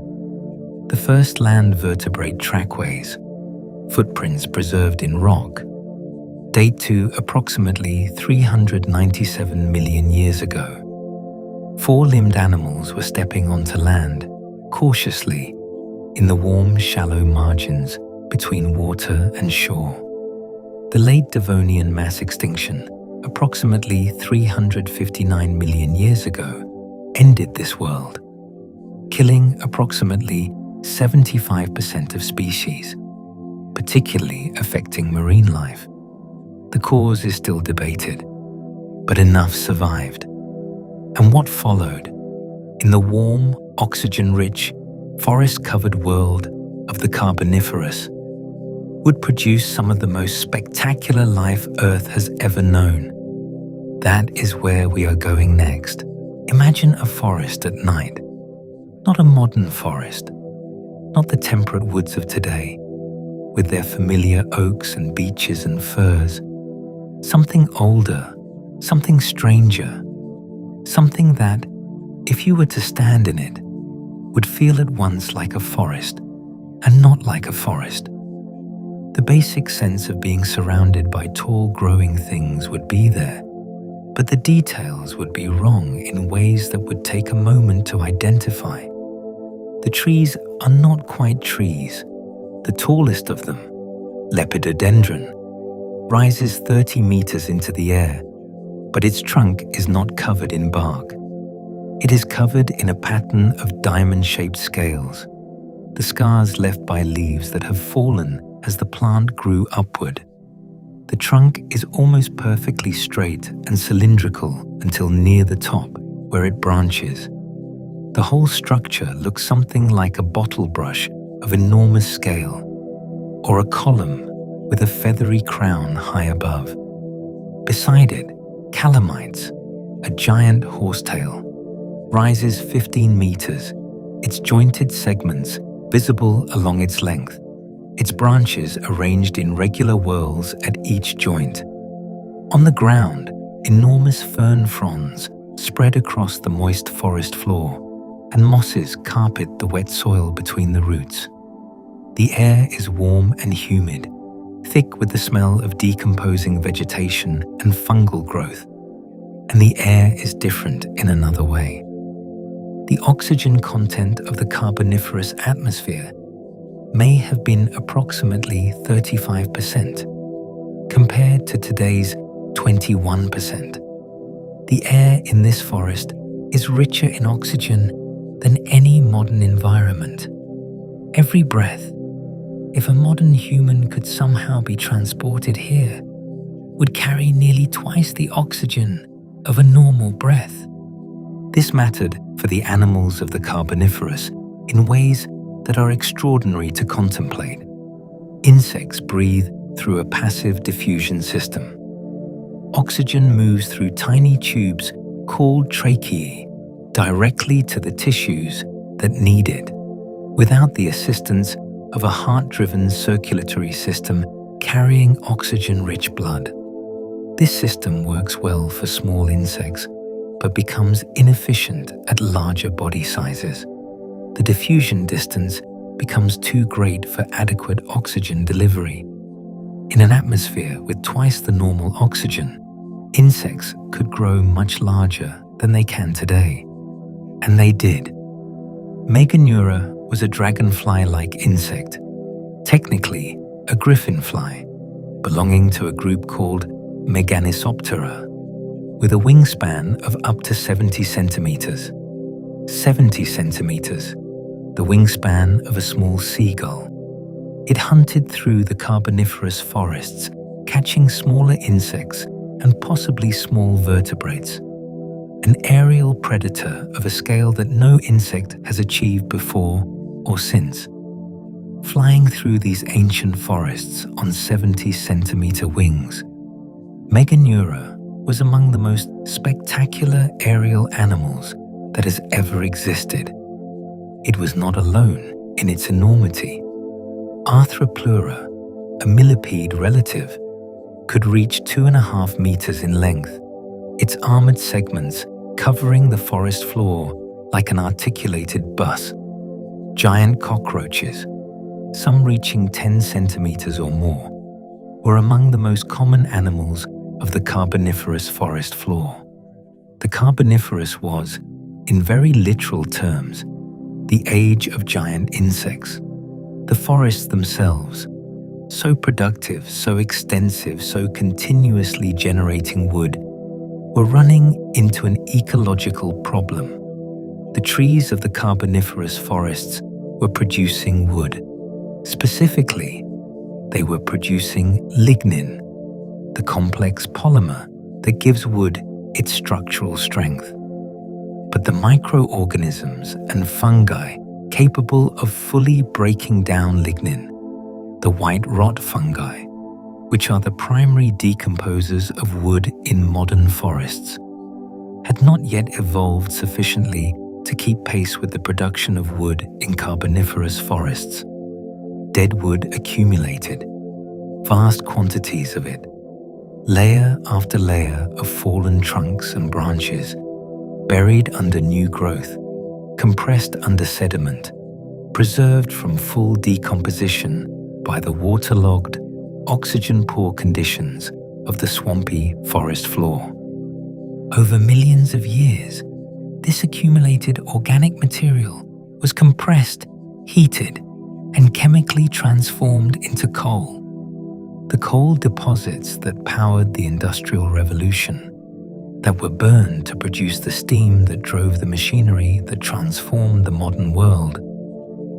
The first land vertebrate trackways, footprints preserved in rock, date to approximately 397 million years ago. 4-limbed animals were stepping onto land, cautiously, in the warm, shallow margins between water and shore. The late Devonian mass extinction, approximately 359 million years ago, ended this world, killing approximately 75% of species, particularly affecting marine life. The cause is still debated, but enough survived. And what followed? In the warm, oxygen-rich, forest-covered world of the Carboniferous, would produce some of the most spectacular life Earth has ever known. That is where we are going next. Imagine a forest at night. Not a modern forest, not the temperate woods of today, with their familiar oaks and beeches and firs. Something older, something stranger, something that, if you were to stand in it, would feel at once like a forest and not like a forest. The basic sense of being surrounded by tall growing things would be there, but the details would be wrong in ways that would take a moment to identify. The trees are not quite trees. The tallest of them, lepidodendron, rises 30 meters into the air, but its trunk is not covered in bark. It is covered in a pattern of diamond-shaped scales, the scars left by leaves that have fallen as the plant grew upward. The trunk is almost perfectly straight and cylindrical until near the top, where it branches. The whole structure looks something like a bottle brush of enormous scale, or a column with a feathery crown high above. Beside it, calamites, a giant horsetail, rises 15 meters, its jointed segments visible along its length, its branches arranged in regular whorls at each joint. On the ground, enormous fern fronds spread across the moist forest floor, and mosses carpet the wet soil between the roots. The air is warm and humid, thick with the smell of decomposing vegetation and fungal growth. And the air is different in another way. The oxygen content of the Carboniferous atmosphere may have been approximately 35%, compared to today's 21%. The air in this forest is richer in oxygen than any modern environment. Every breath, if a modern human could somehow be transported here, would carry nearly twice the oxygen of a normal breath. This mattered for the animals of the Carboniferous in ways that are extraordinary to contemplate. Insects breathe through a passive diffusion system. Oxygen moves through tiny tubes called tracheae directly to the tissues that need it, without the assistance of a heart-driven circulatory system carrying oxygen-rich blood. This system works well for small insects, but becomes inefficient at larger body sizes. The diffusion distance becomes too great for adequate oxygen delivery. In an atmosphere with twice the normal oxygen, insects could grow much larger than they can today. And they did. Meganeura was a dragonfly-like insect, technically a griffinfly, belonging to a group called Meganisoptera, with a wingspan of up to 70 centimeters. 70 centimeters, the wingspan of a small seagull. It hunted through the Carboniferous forests, catching smaller insects and possibly small vertebrates. An aerial predator of a scale that no insect has achieved before or since. Flying through these ancient forests on 70-centimeter wings, Meganeura was among the most spectacular aerial animals that has ever existed. It was not alone in its enormity. Arthropleura, a millipede relative, could reach 2.5 meters in length, its armored segments covering the forest floor like an articulated bus. Giant cockroaches, some reaching 10 centimeters or more, were among the most common animals of the Carboniferous forest floor. The Carboniferous was, in very literal terms, the age of giant insects. The forests themselves, so productive, so extensive, so continuously generating wood, were running into an ecological problem. The trees of the Carboniferous forests were producing wood. Specifically, they were producing lignin, the complex polymer that gives wood its structural strength. but the microorganisms and fungi capable of fully breaking down lignin, the white rot fungi, which are the primary decomposers of wood in modern forests, had not yet evolved sufficiently to keep pace with the production of wood in carboniferous forests. Dead wood accumulated, vast quantities of it, layer after layer of fallen trunks and branches, buried under new growth, compressed under sediment, preserved from full decomposition by the waterlogged, oxygen-poor conditions of the swampy forest floor. Over millions of years, this accumulated organic material was compressed, heated, and chemically transformed into coal. The coal deposits that powered the Industrial Revolution, that were burned to produce the steam that drove the machinery that transformed the modern world,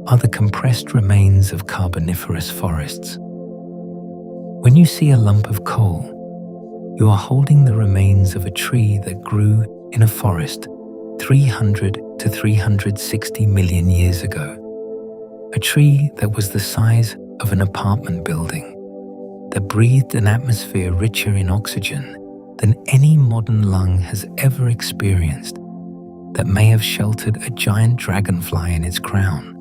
are the compressed remains of carboniferous forests. When you see a lump of coal, you are holding the remains of a tree that grew in a forest 300 to 360 million years ago. A tree that was the size of an apartment building, that breathed an atmosphere richer in oxygen than any modern lung has ever experienced, that may have sheltered a giant dragonfly in its crown.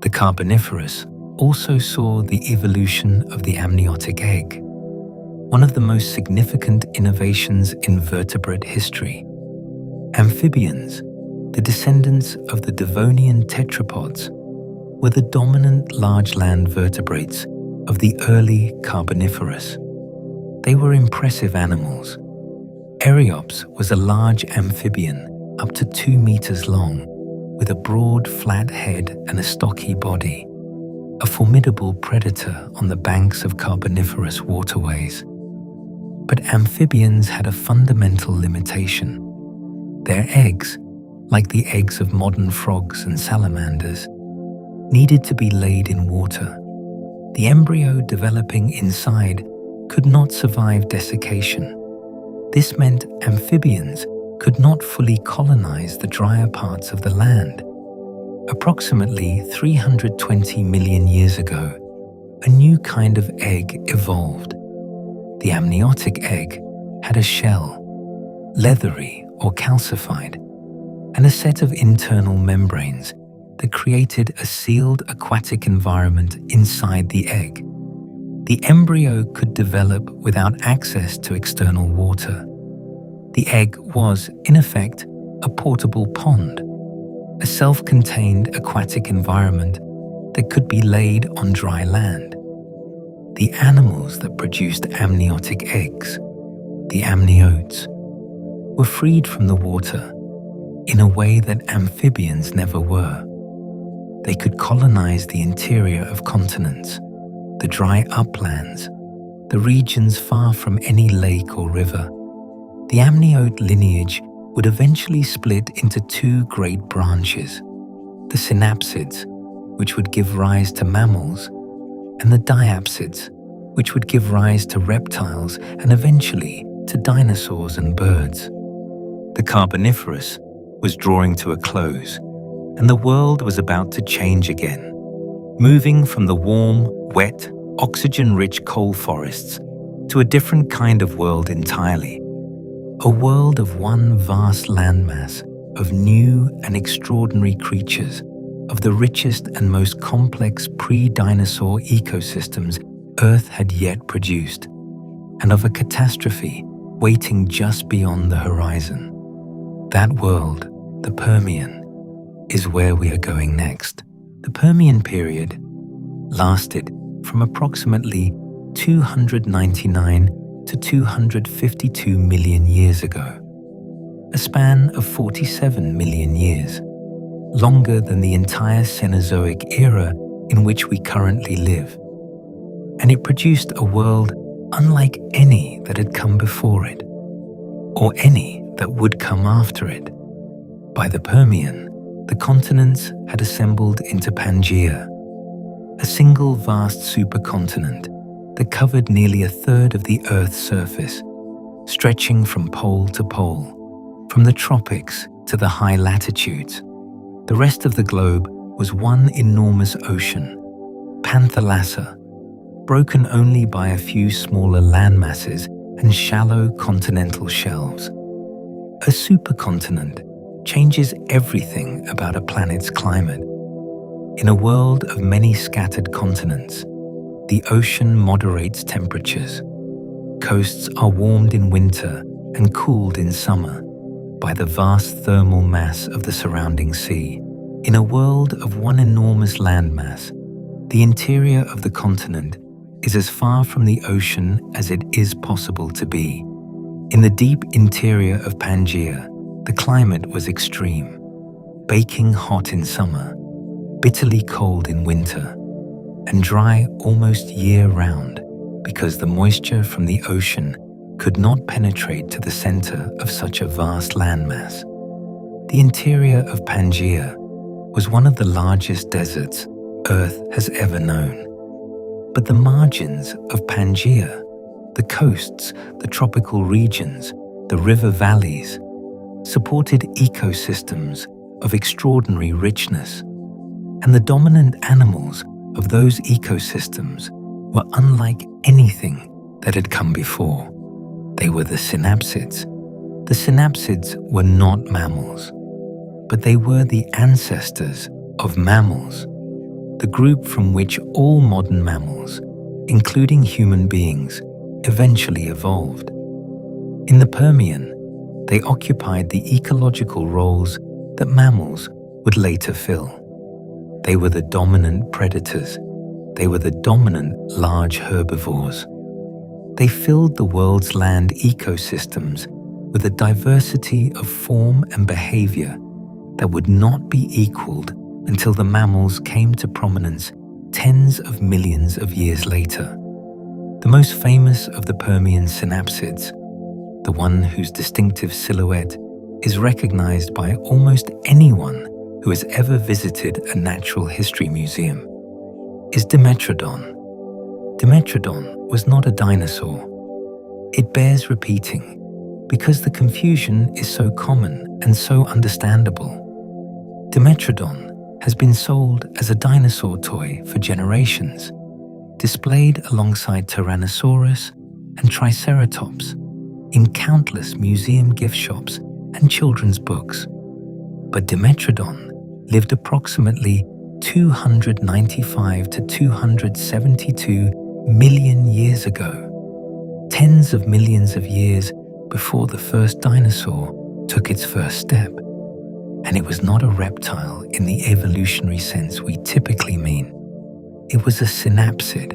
The Carboniferous also saw the evolution of the amniotic egg, one of the most significant innovations in vertebrate history. Amphibians, the descendants of the Devonian tetrapods, were the dominant large land vertebrates of the early Carboniferous. They were impressive animals. Eryops was a large amphibian up to 2 meters long, with a broad flat head and a stocky body, a formidable predator on the banks of Carboniferous waterways. But amphibians had a fundamental limitation. Their eggs, like the eggs of modern frogs and salamanders, needed to be laid in water. The embryo developing inside could not survive desiccation. This meant amphibians could not fully colonize the drier parts of the land. Approximately 320 million years ago, a new kind of egg evolved. The amniotic egg had a shell, leathery or calcified, and a set of internal membranes that created a sealed aquatic environment inside the egg. The embryo could develop without access to external water. The egg was, in effect, a portable pond, a self-contained aquatic environment that could be laid on dry land. The animals that produced amniotic eggs, the amniotes, were freed from the water in a way that amphibians never were. They could colonize the interior of continents, the dry uplands, the regions far from any lake or river. The amniote lineage would eventually split into 2 great branches, the synapsids, which would give rise to mammals, and the diapsids, which would give rise to reptiles and eventually to dinosaurs and birds. The Carboniferous was drawing to a close, and the world was about to change again, moving from the warm, wet, oxygen-rich coal forests to a different kind of world entirely. A world of one vast landmass of new and extraordinary creatures, of the richest and most complex pre-dinosaur ecosystems Earth had yet produced, and of a catastrophe waiting just beyond the horizon. That world, the Permian, is where we are going next. The Permian period lasted from approximately 299 to 252 million years ago, a span of 47 million years, longer than the entire Cenozoic era in which we currently live. And it produced a world unlike any that had come before it, or any that would come after it. By the Permian, the continents had assembled into Pangaea, a single vast supercontinent that covered nearly 1/3 of the Earth's surface, stretching from pole to pole, from the tropics to the high latitudes. The rest of the globe was one enormous ocean, Panthalassa, broken only by a few smaller landmasses and shallow continental shelves. A supercontinent changes everything about a planet's climate. In a world of many scattered continents, the ocean moderates temperatures. Coasts are warmed in winter and cooled in summer by the vast thermal mass of the surrounding sea. In a world of one enormous landmass, the interior of the continent is as far from the ocean as it is possible to be. In the deep interior of Pangaea, the climate was extreme, baking hot in summer, bitterly cold in winter, and dry almost year-round because the moisture from the ocean could not penetrate to the center of such a vast landmass. The interior of Pangaea was one of the largest deserts Earth has ever known. But the margins of Pangaea, the coasts, the tropical regions, the river valleys, supported ecosystems of extraordinary richness, and the dominant animals of those ecosystems were unlike anything that had come before. They were the synapsids. The synapsids were not mammals, but they were the ancestors of mammals, the group from which all modern mammals, including human beings, eventually evolved. In the Permian, they occupied the ecological roles that mammals would later fill. They were the dominant predators. They were the dominant large herbivores. They filled the world's land ecosystems with a diversity of form and behavior that would not be equaled until the mammals came to prominence tens of millions of years later. The most famous of the Permian synapsids, the one whose distinctive silhouette is recognized by almost anyone who has ever visited a natural history museum, is Dimetrodon. Dimetrodon was not a dinosaur. It bears repeating because the confusion is so common and so understandable. Dimetrodon has been sold as a dinosaur toy for generations, displayed alongside Tyrannosaurus and Triceratops in countless museum gift shops and children's books. But Dimetrodon lived approximately 295 to 272 million years ago, tens of millions of years before the first dinosaur took its first step. And it was not a reptile in the evolutionary sense we typically mean. It was a synapsid.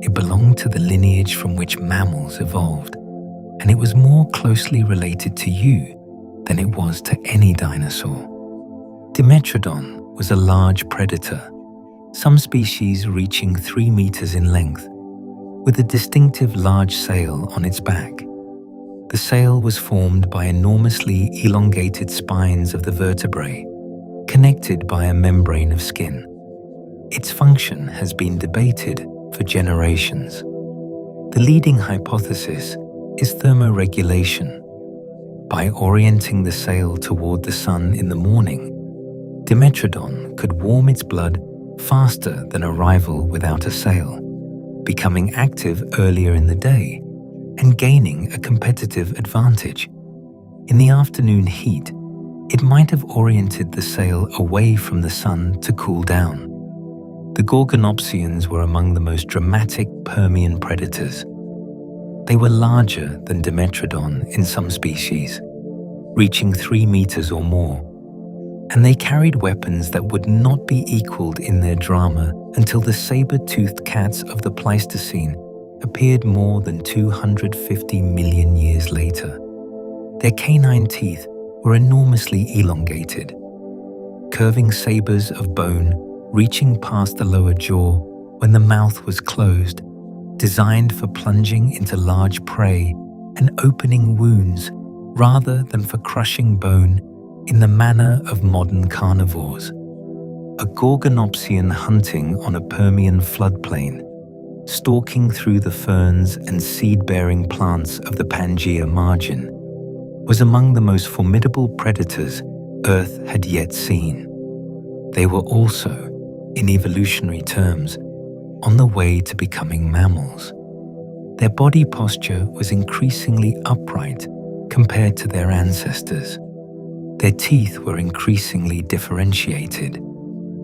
It belonged to the lineage from which mammals evolved, and it was more closely related to you than it was to any dinosaur. Dimetrodon was a large predator, some species reaching 3 meters in length, with a distinctive large sail on its back. The sail was formed by enormously elongated spines of the vertebrae, connected by a membrane of skin. Its function has been debated for generations. The leading hypothesis is thermoregulation. By orienting the sail toward the sun in the morning, Dimetrodon could warm its blood faster than a rival without a sail, becoming active earlier in the day and gaining a competitive advantage. In the afternoon heat, it might have oriented the sail away from the sun to cool down. The Gorgonopsians were among the most dramatic Permian predators. They were larger than Dimetrodon in some species, reaching 3 meters or more, and they carried weapons that would not be equaled in their drama until the saber-toothed cats of the Pleistocene appeared more than 250 million years later. Their canine teeth were enormously elongated, curving sabers of bone reaching past the lower jaw when the mouth was closed, designed for plunging into large prey and opening wounds rather than for crushing bone in the manner of modern carnivores. A Gorgonopsian hunting on a Permian floodplain, stalking through the ferns and seed-bearing plants of the Pangaea margin, was among the most formidable predators Earth had yet seen. They were also, in evolutionary terms, on the way to becoming mammals. Their body posture was increasingly upright compared to their ancestors. Their teeth were increasingly differentiated.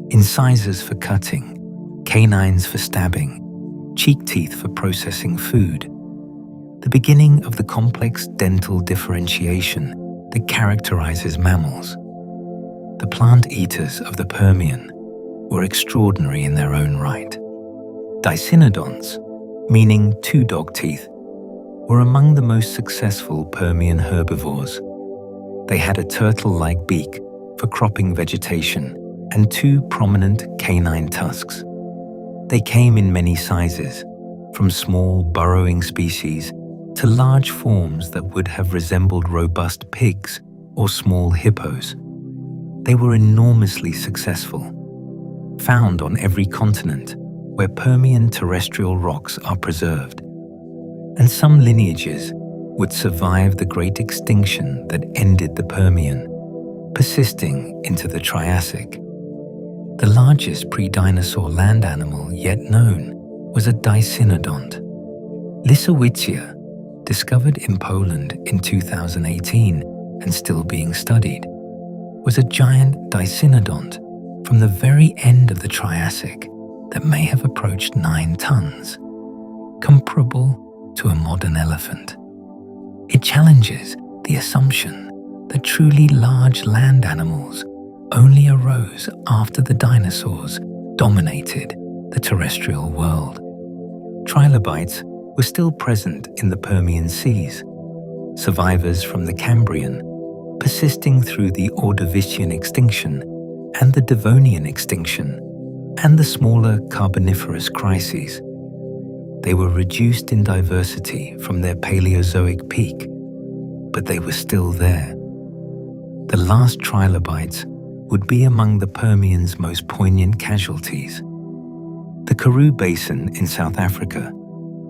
Incisors for cutting, canines for stabbing, cheek teeth for processing food. The beginning of the complex dental differentiation that characterizes mammals. The plant eaters of the Permian were extraordinary in their own right. Dicynodonts, meaning two dog teeth, were among the most successful Permian herbivores. They had a turtle-like beak for cropping vegetation and two prominent canine tusks. They came in many sizes, from small burrowing species to large forms that would have resembled robust pigs or small hippos. They were enormously successful, found on every continent where Permian terrestrial rocks are preserved. And some lineages would survive the great extinction that ended the Permian, persisting into the Triassic. The largest pre-dinosaur land animal yet known was a dicynodont. Lysowitzia, discovered in Poland in 2018 and still being studied, was a giant dicynodont from the very end of the Triassic that may have approached 9 tons, comparable to a modern elephant. It challenges the assumption that truly large land animals only arose after the dinosaurs dominated the terrestrial world. Trilobites were still present in the Permian seas, survivors from the Cambrian, persisting through the Ordovician extinction and the Devonian extinction, and the smaller Carboniferous crises. They were reduced in diversity from their Paleozoic peak, but they were still there. The last trilobites would be among the Permian's most poignant casualties. The Karoo Basin in South Africa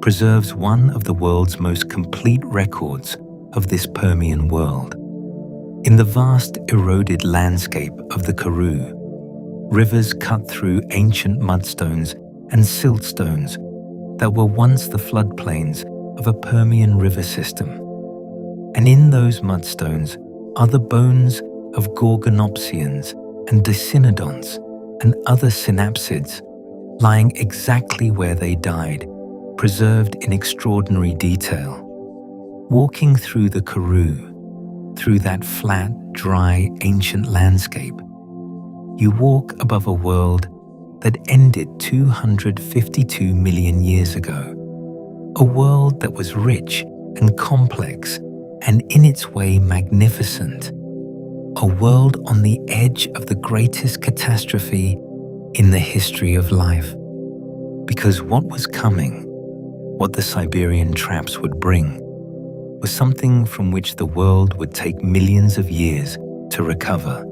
preserves one of the world's most complete records of this Permian world. In the vast eroded landscape of the Karoo, rivers cut through ancient mudstones and siltstones that were once the floodplains of a Permian river system. And in those mudstones are the bones of gorgonopsians and dicynodonts and other synapsids lying exactly where they died, preserved in extraordinary detail. Walking through the Karoo, through that flat, dry, ancient landscape, you walk above a world that ended 252 million years ago. A world that was rich and complex and in its way magnificent. A world on the edge of the greatest catastrophe in the history of life. Because what was coming, what the Siberian traps would bring, was something from which the world would take millions of years to recover.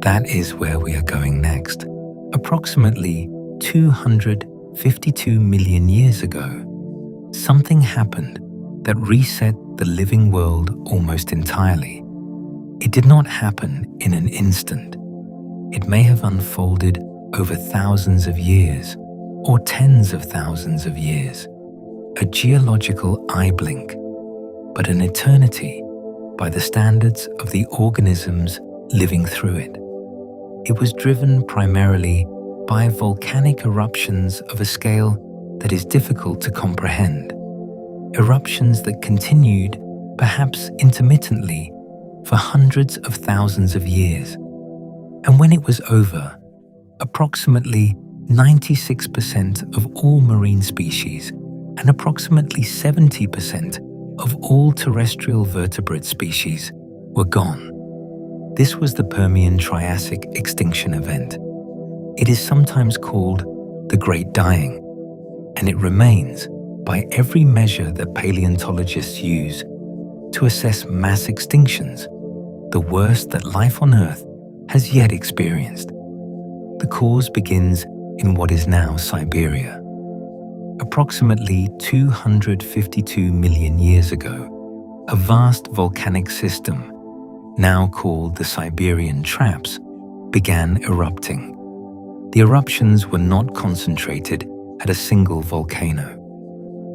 That is where we are going next. Approximately 252 million years ago, something happened that reset the living world almost entirely. It did not happen in an instant. It may have unfolded over thousands of years or tens of thousands of years. A geological eye blink, but an eternity by the standards of the organisms living through it. It was driven primarily by volcanic eruptions of a scale that is difficult to comprehend. Eruptions that continued, perhaps intermittently, for hundreds of thousands of years. And when it was over, approximately 96% of all marine species and approximately 70% of all terrestrial vertebrate species were gone. This was the Permian Triassic extinction event. It is sometimes called the Great Dying, and it remains, by every measure that paleontologists use, to assess mass extinctions, the worst that life on Earth has yet experienced. The cause begins in what is now Siberia. Approximately 252 million years ago, a vast volcanic system, now called the Siberian Traps, began erupting. The eruptions were not concentrated at a single volcano.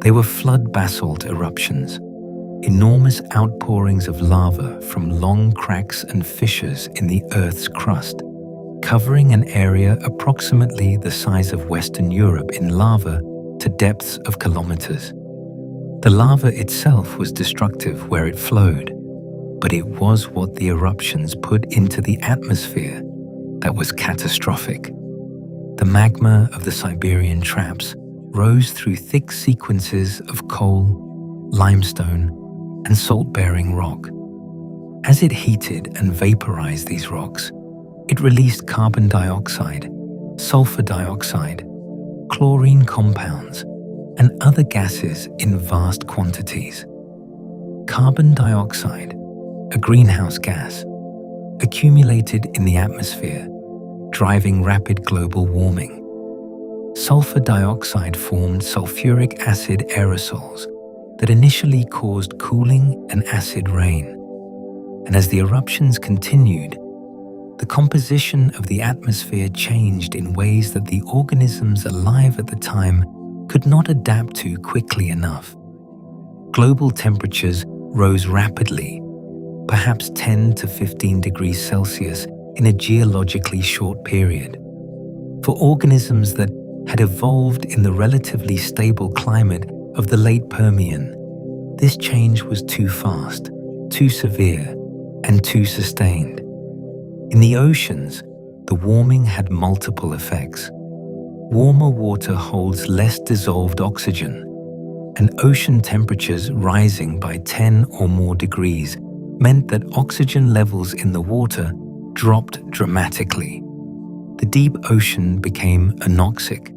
They were flood basalt eruptions, enormous outpourings of lava from long cracks and fissures in the Earth's crust, covering an area approximately the size of Western Europe in lava to depths of kilometers. The lava itself was destructive where it flowed, but it was what the eruptions put into the atmosphere that was catastrophic. The magma of the Siberian Traps rose through thick sequences of coal, limestone, and salt-bearing rock. As it heated and vaporized these rocks, it released carbon dioxide, sulfur dioxide, chlorine compounds, and other gases in vast quantities. Carbon dioxide, a greenhouse gas, accumulated in the atmosphere, driving rapid global warming. Sulfur dioxide formed sulfuric acid aerosols that initially caused cooling and acid rain. And as the eruptions continued, the composition of the atmosphere changed in ways that the organisms alive at the time could not adapt to quickly enough. Global temperatures rose rapidly, perhaps 10 to 15 degrees Celsius in a geologically short period. For organisms that had evolved in the relatively stable climate of the late Permian, this change was too fast, too severe, and too sustained. In the oceans, the warming had multiple effects. Warmer water holds less dissolved oxygen, and ocean temperatures rising by 10 or more degrees meant that oxygen levels in the water dropped dramatically. The deep ocean became anoxic,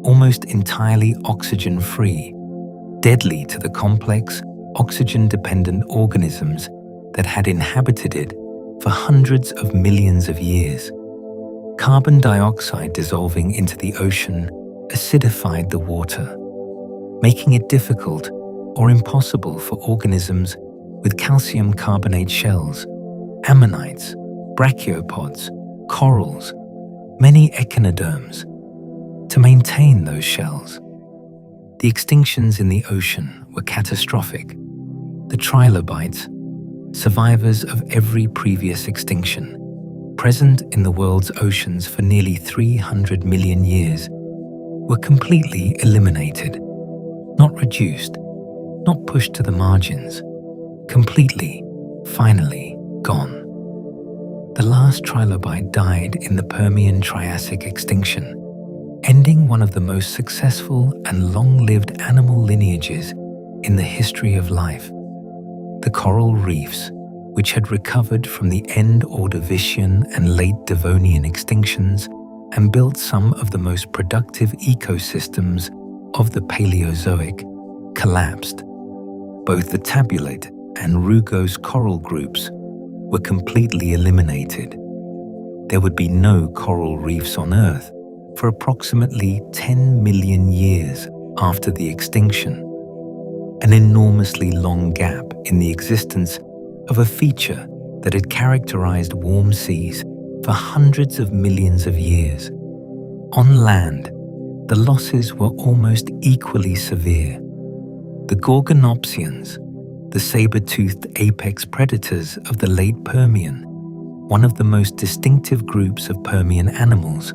almost entirely oxygen-free, deadly to the complex, oxygen-dependent organisms that had inhabited it for hundreds of millions of years. Carbon dioxide dissolving into the ocean acidified the water, making it difficult or impossible for organisms with calcium carbonate shells, ammonites, brachiopods, corals, many echinoderms, to maintain those shells. The extinctions in the ocean were catastrophic. The trilobites, survivors of every previous extinction, present in the world's oceans for nearly 300 million years, were completely eliminated, not reduced, not pushed to the margins, completely, finally gone. The last trilobite died in the Permian-Triassic extinction, ending one of the most successful and long-lived animal lineages in the history of life. The coral reefs, which had recovered from the end Ordovician and late Devonian extinctions and built some of the most productive ecosystems of the Paleozoic, collapsed. Both the tabulate and rugose coral groups were completely eliminated. There would be no coral reefs on Earth for approximately 10 million years after the extinction, an enormously long gap in the existence of a feature that had characterized warm seas for hundreds of millions of years. On land, the losses were almost equally severe. The Gorgonopsians, the saber-toothed apex predators of the late Permian, one of the most distinctive groups of Permian animals,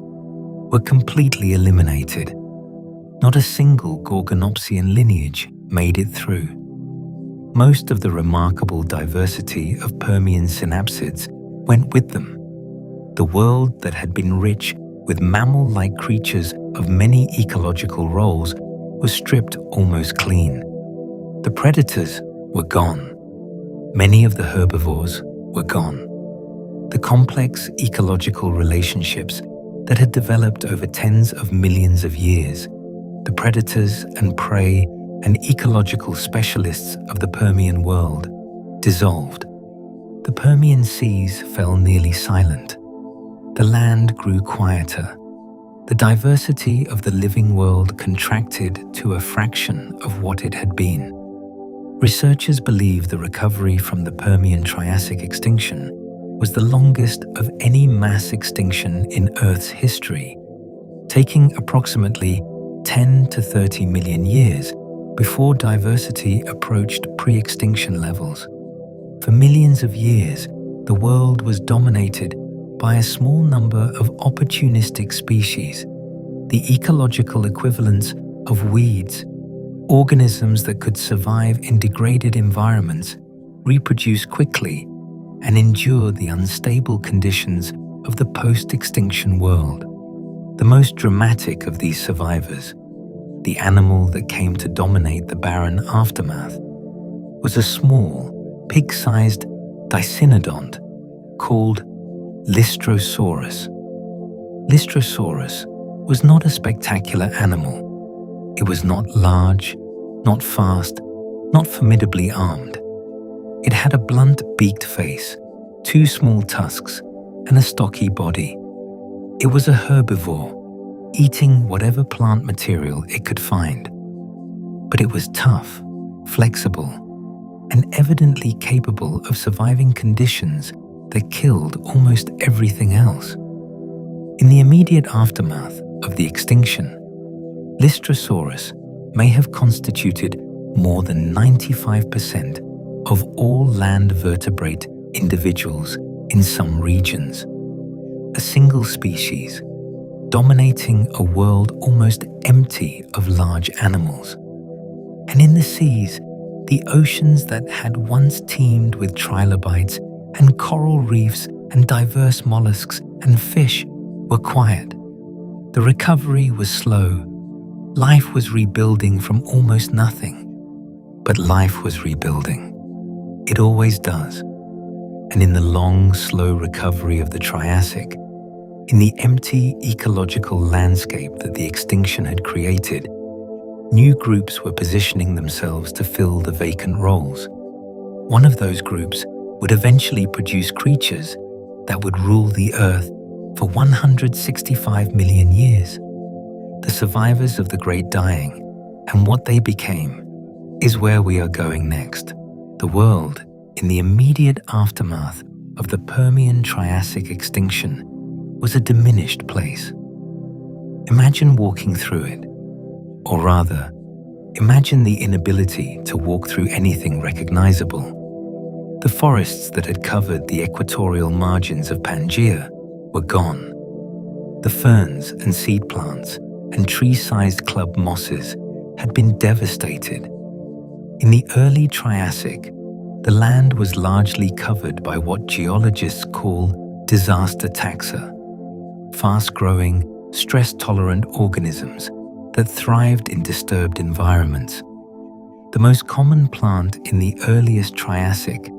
were completely eliminated. Not a single Gorgonopsian lineage made it through. Most of the remarkable diversity of Permian synapsids went with them. The world that had been rich with mammal-like creatures of many ecological roles was stripped almost clean. The predators were gone. Many of the herbivores were gone. The complex ecological relationships that had developed over tens of millions of years, the predators and prey and ecological specialists of the Permian world, dissolved. The Permian seas fell nearly silent. The land grew quieter. The diversity of the living world contracted to a fraction of what it had been. Researchers believe the recovery from the Permian-Triassic extinction was the longest of any mass extinction in Earth's history, taking approximately 10 to 30 million years before diversity approached pre-extinction levels. For millions of years, the world was dominated by a small number of opportunistic species, the ecological equivalents of weeds, organisms that could survive in degraded environments, reproduce quickly, and endure the unstable conditions of the post-extinction world. The most dramatic of these survivors, the animal that came to dominate the barren aftermath, was a small, pig-sized dicynodont called Lystrosaurus. Lystrosaurus was not a spectacular animal. It was not large, not fast, not formidably armed. It had a blunt beaked face, two small tusks, and a stocky body. It was a herbivore, eating whatever plant material it could find. But it was tough, flexible, and evidently capable of surviving conditions that killed almost everything else. In the immediate aftermath of the extinction, Lystrosaurus may have constituted more than 95% of all land vertebrate individuals in some regions. A single species, dominating a world almost empty of large animals. And in the seas, the oceans that had once teemed with trilobites and coral reefs and diverse mollusks and fish were quiet. The recovery was slow. Life was rebuilding from almost nothing. But life was rebuilding. It always does. And in the long, slow recovery of the Triassic, in the empty ecological landscape that the extinction had created, new groups were positioning themselves to fill the vacant roles. One of those groups would eventually produce creatures that would rule the Earth for 165 million years. The survivors of the Great Dying and what they became is where we are going next. The world, in the immediate aftermath of the Permian-Triassic extinction, was a diminished place. Imagine walking through it. Or rather, imagine the inability to walk through anything recognizable. The forests that had covered the equatorial margins of Pangaea were gone. The ferns and seed plants and tree-sized club mosses had been devastated. In the early Triassic, the land was largely covered by what geologists call disaster taxa, fast-growing, stress-tolerant organisms that thrived in disturbed environments. The most common plant in the earliest Triassic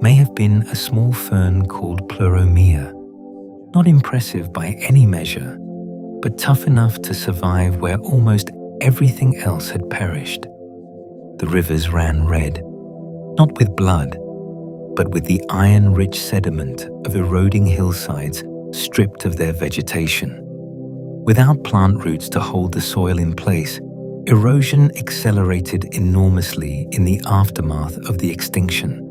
may have been a small fern called Pleuromia, not impressive by any measure, but tough enough to survive where almost everything else had perished. The rivers ran red, not with blood, but with the iron-rich sediment of eroding hillsides stripped of their vegetation. Without plant roots to hold the soil in place, erosion accelerated enormously in the aftermath of the extinction.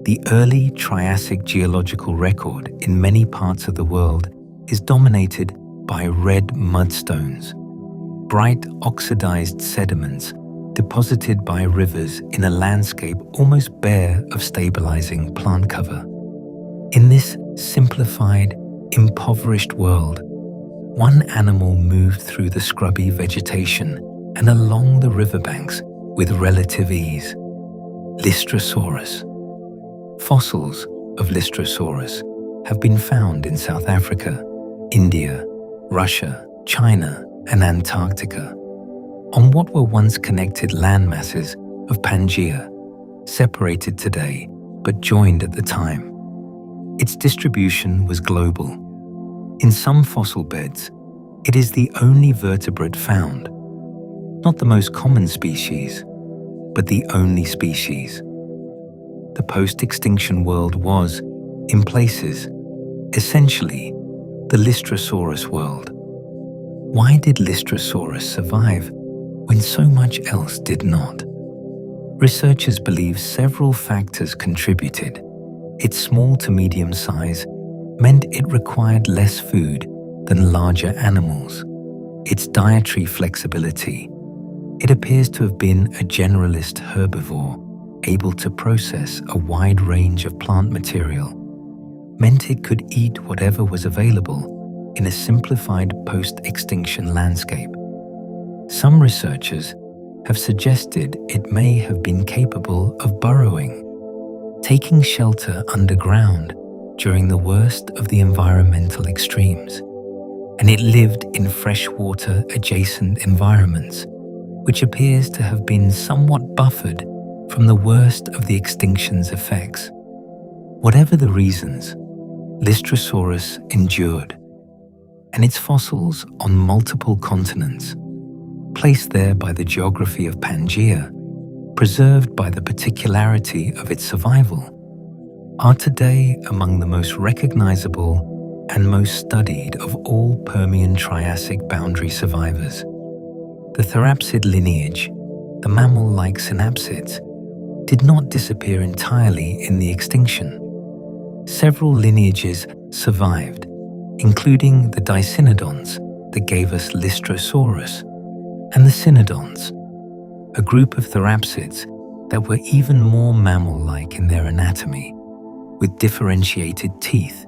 The early Triassic geological record in many parts of the world is dominated by red mudstones, bright oxidized sediments deposited by rivers in a landscape almost bare of stabilizing plant cover. In this simplified, impoverished world, one animal moved through the scrubby vegetation and along the riverbanks with relative ease: Lystrosaurus. Fossils of Lystrosaurus have been found in South Africa, India, Russia, China, and Antarctica, on what were once connected landmasses of Pangaea, separated today but joined at the time. Its distribution was global. In some fossil beds, it is the only vertebrate found, not the most common species, but the only species. The post-extinction world was, in places, essentially the Lystrosaurus world. Why did Lystrosaurus survive when so much else did not? Researchers believe several factors contributed. Its small to medium size meant it required less food than larger animals. Its dietary flexibility. It appears to have been a generalist herbivore, able to process a wide range of plant material, meant it could eat whatever was available in a simplified post-extinction landscape. Some researchers have suggested it may have been capable of burrowing, taking shelter underground during the worst of the environmental extremes, and it lived in freshwater adjacent environments, which appears to have been somewhat buffered from the worst of the extinction's effects. Whatever the reasons, Lystrosaurus endured, and its fossils on multiple continents, placed there by the geography of Pangaea, preserved by the particularity of its survival, are today among the most recognizable and most studied of all Permian-Triassic boundary survivors. The Therapsid lineage, the mammal-like synapsids, did not disappear entirely in the extinction. Several lineages survived, including the Dicynodonts that gave us Lystrosaurus, and the Cynodonts, a group of therapsids that were even more mammal-like in their anatomy, with differentiated teeth,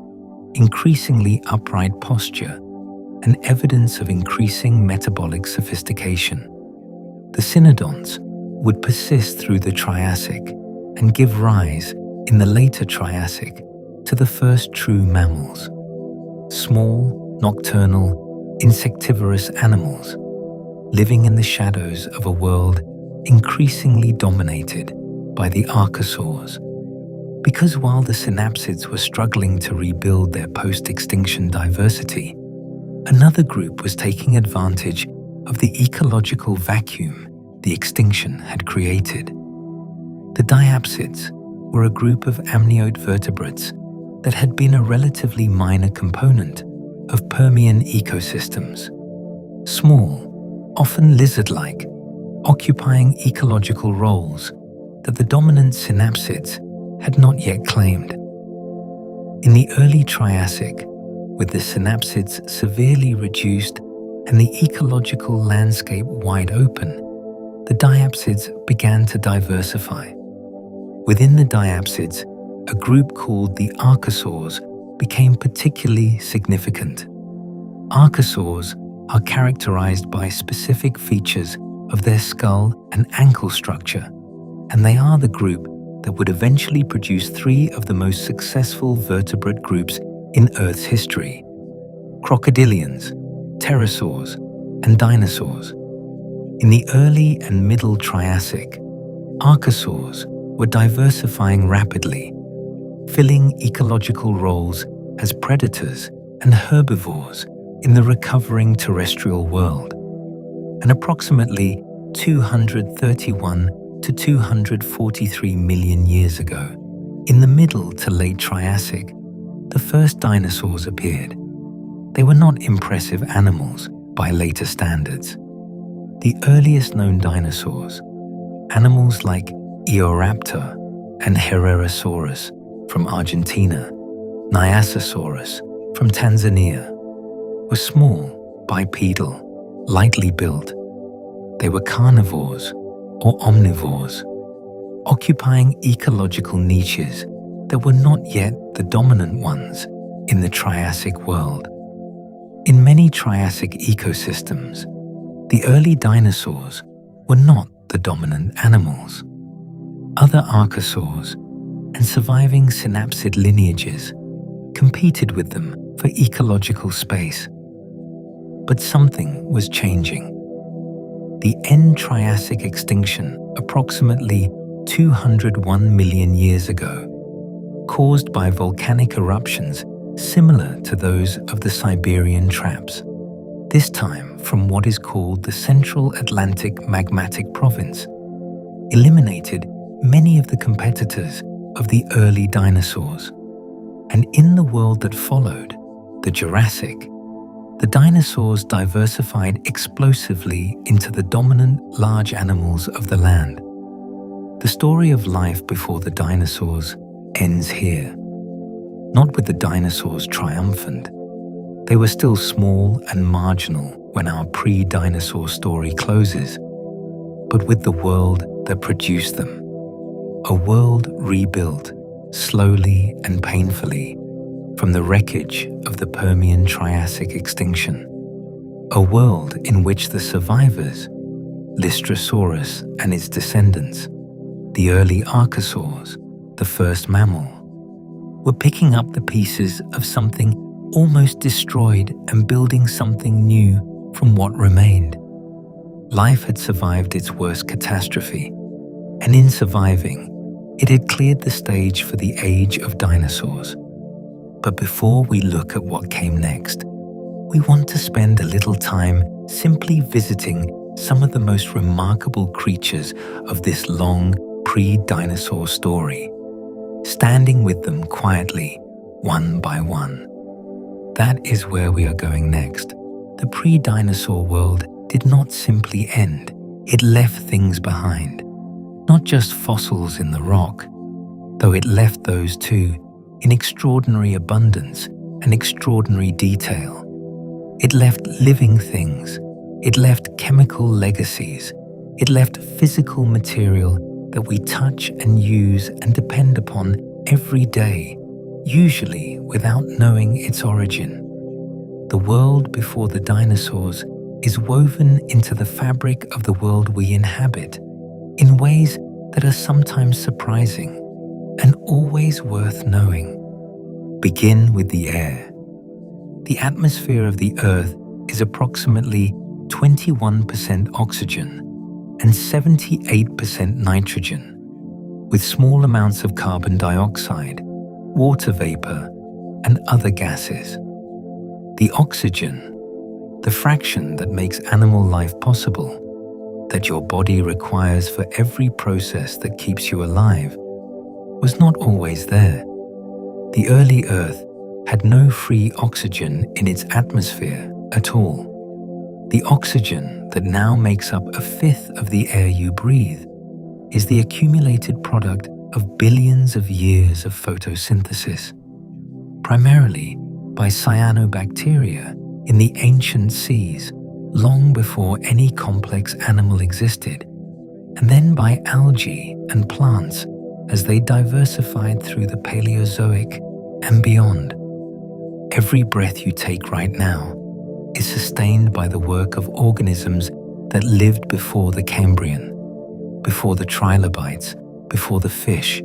increasingly upright posture, and evidence of increasing metabolic sophistication. The Cynodonts would persist through the Triassic and give rise, in the later Triassic, to the first true mammals. Small, nocturnal, insectivorous animals, living in the shadows of a world increasingly dominated by the archosaurs. Because while the synapsids were struggling to rebuild their post-extinction diversity, another group was taking advantage of the ecological vacuum the extinction had created. The diapsids were a group of amniote vertebrates that had been a relatively minor component of Permian ecosystems. Small, often lizard-like, occupying ecological roles that the dominant synapsids had not yet claimed. In the early Triassic, with the synapsids severely reduced and the ecological landscape wide open, the diapsids began to diversify. Within the diapsids, a group called the archosaurs became particularly significant. Archosaurs are characterized by specific features of their skull and ankle structure, and they are the group that would eventually produce three of the most successful vertebrate groups in Earth's history: crocodilians, pterosaurs, and dinosaurs. In the early and middle Triassic, archosaurs were diversifying rapidly, filling ecological roles as predators and herbivores in the recovering terrestrial world. And approximately 231 to 243 million years ago, in the middle to late Triassic, the first dinosaurs appeared. They were not impressive animals by later standards. The earliest known dinosaurs, animals like Eoraptor and Herrerasaurus from Argentina, Nyasasaurus from Tanzania, were small, bipedal, lightly built. They were carnivores or omnivores, occupying ecological niches that were not yet the dominant ones in the Triassic world. In many Triassic ecosystems, the early dinosaurs were not the dominant animals. Other archosaurs and surviving synapsid lineages competed with them for ecological space. But something was changing. The end Triassic extinction, approximately 201 million years ago, caused by volcanic eruptions similar to those of the Siberian traps, this time from what is called the Central Atlantic Magmatic Province, eliminated many of the competitors of the early dinosaurs. And in the world that followed, the Jurassic, the dinosaurs diversified explosively into the dominant large animals of the land. The story of life before the dinosaurs ends here. Not with the dinosaurs triumphant. They were still small and marginal when our pre-dinosaur story closes, but with the world that produced them. A world rebuilt, slowly and painfully, from the wreckage of the Permian-Triassic extinction. A world in which the survivors, Lystrosaurus and its descendants, the early archosaurs, the first mammal, were picking up the pieces of something almost destroyed and building something new from what remained. Life had survived its worst catastrophe, and in surviving, it had cleared the stage for the Age of Dinosaurs. But before we look at what came next, we want to spend a little time simply visiting some of the most remarkable creatures of this long pre-dinosaur story, standing with them quietly, one by one. That is where we are going next. The pre-dinosaur world did not simply end, it left things behind. Not just fossils in the rock, though it left those too in extraordinary abundance and extraordinary detail. It left living things, it left chemical legacies, it left physical material that we touch and use and depend upon every day, usually without knowing its origin. The world before the dinosaurs is woven into the fabric of the world we inhabit in ways that are sometimes surprising and always worth knowing. Begin with the air. The atmosphere of the Earth is approximately 21% oxygen and 78% nitrogen, with small amounts of carbon dioxide, water vapor, and other gases. The oxygen, the fraction that makes animal life possible, that your body requires for every process that keeps you alive, was not always there. The early Earth had no free oxygen in its atmosphere at all. The oxygen that now makes up a fifth of the air you breathe is the accumulated product of billions of years of photosynthesis, primarily by cyanobacteria in the ancient seas long before any complex animal existed, and then by algae and plants as they diversified through the Paleozoic and beyond. Every breath you take right now is sustained by the work of organisms that lived before the Cambrian, before the trilobites, before the fish,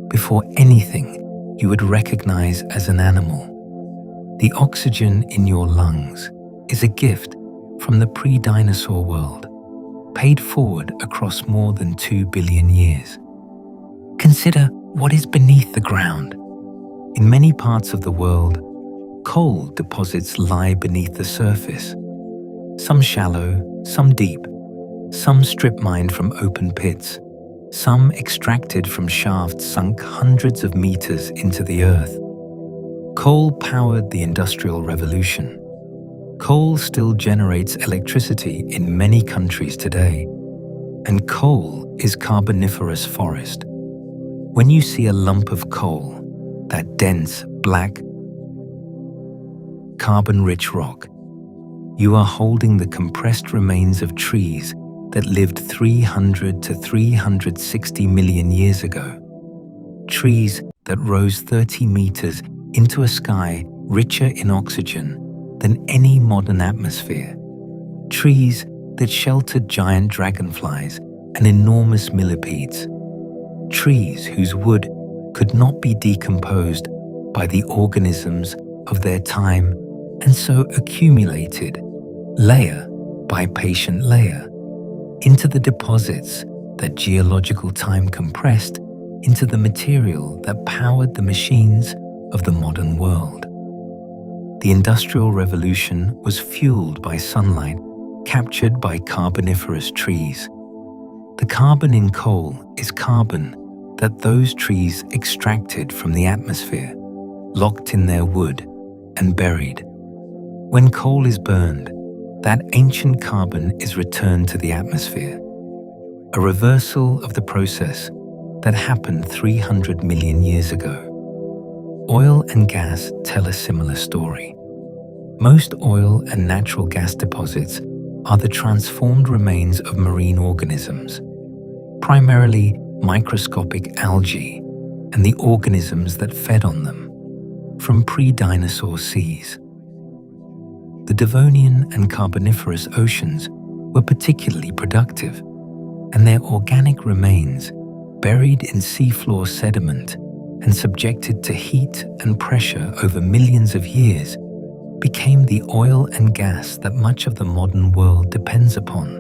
before anything you would recognize as an animal. The oxygen in your lungs is a gift from the pre-dinosaur world, paid forward across more than 2 billion years. Consider what is beneath the ground. In many parts of the world, coal deposits lie beneath the surface, some shallow, some deep, some strip-mined from open pits, some extracted from shafts sunk hundreds of meters into the earth. Coal powered the Industrial Revolution. Coal still generates electricity in many countries today, and coal is carboniferous forest. When you see a lump of coal, that dense, black, carbon-rich rock, you are holding the compressed remains of trees that lived 300 to 360 million years ago. Trees that rose 30 meters into a sky richer in oxygen than any modern atmosphere. Trees that sheltered giant dragonflies and enormous millipedes. Trees whose wood could not be decomposed by the organisms of their time and so accumulated, layer by patient layer, into the deposits that geological time compressed into the material that powered the machines of the modern world. The Industrial Revolution was fueled by sunlight captured by carboniferous trees. The carbon in coal is carbon that those trees extracted from the atmosphere, locked in their wood, and buried. When coal is burned, that ancient carbon is returned to the atmosphere. a reversal of the process that happened 300 million years ago. Oil and gas tell a similar story. Most oil and natural gas deposits are the transformed remains of marine organisms, primarily microscopic algae and the organisms that fed on them, from pre-dinosaur seas. The Devonian and Carboniferous oceans were particularly productive, and their organic remains, buried in seafloor sediment and subjected to heat and pressure over millions of years, became the oil and gas that much of the modern world depends upon.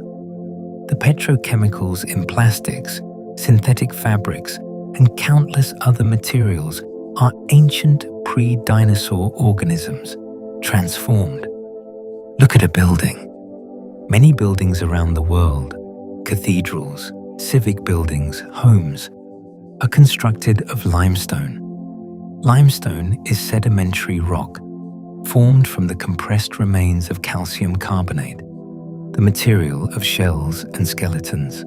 The petrochemicals in plastics, synthetic fabrics, and countless other materials are ancient pre-dinosaur organisms, transformed. Look at a building. Many buildings around the world, cathedrals, civic buildings, homes, are constructed of limestone. Limestone is sedimentary rock formed from the compressed remains of calcium carbonate, the material of shells and skeletons.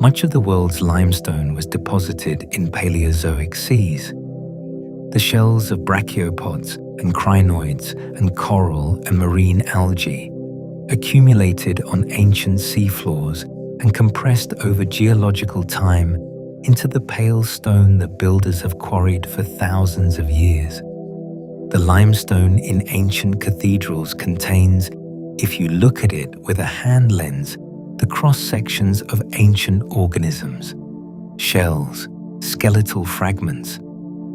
Much of the world's limestone was deposited in Paleozoic seas. The shells of brachiopods and crinoids and coral and marine algae accumulated on ancient seafloors and compressed over geological time into the pale stone that builders have quarried for thousands of years. The limestone in ancient cathedrals contains, if you look at it with a hand lens, the cross-sections of ancient organisms, shells, skeletal fragments,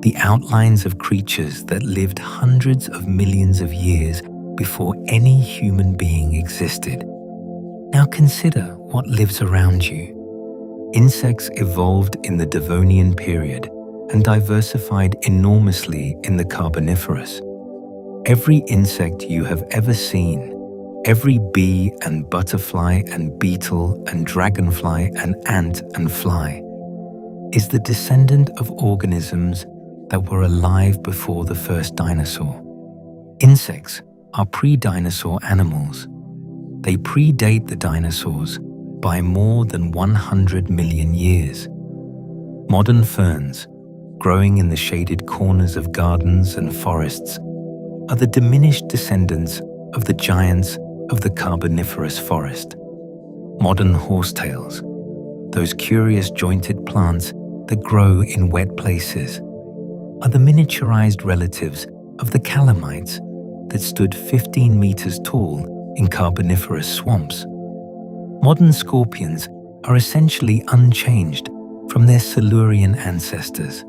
the outlines of creatures that lived hundreds of millions of years before any human being existed. Now consider what lives around you. Insects evolved in the Devonian period and diversified enormously in the Carboniferous. Every insect you have ever seen, every bee and butterfly and beetle and dragonfly and ant and fly, is the descendant of organisms that were alive before the first dinosaur. Insects are pre-dinosaur animals. They predate the dinosaurs by more than 100 million years. Modern ferns, growing in the shaded corners of gardens and forests, are the diminished descendants of the giants of the Carboniferous forest. Modern horsetails, those curious jointed plants that grow in wet places, are the miniaturized relatives of the calamites that stood 15 meters tall in Carboniferous swamps. Modern scorpions are essentially unchanged from their Silurian ancestors.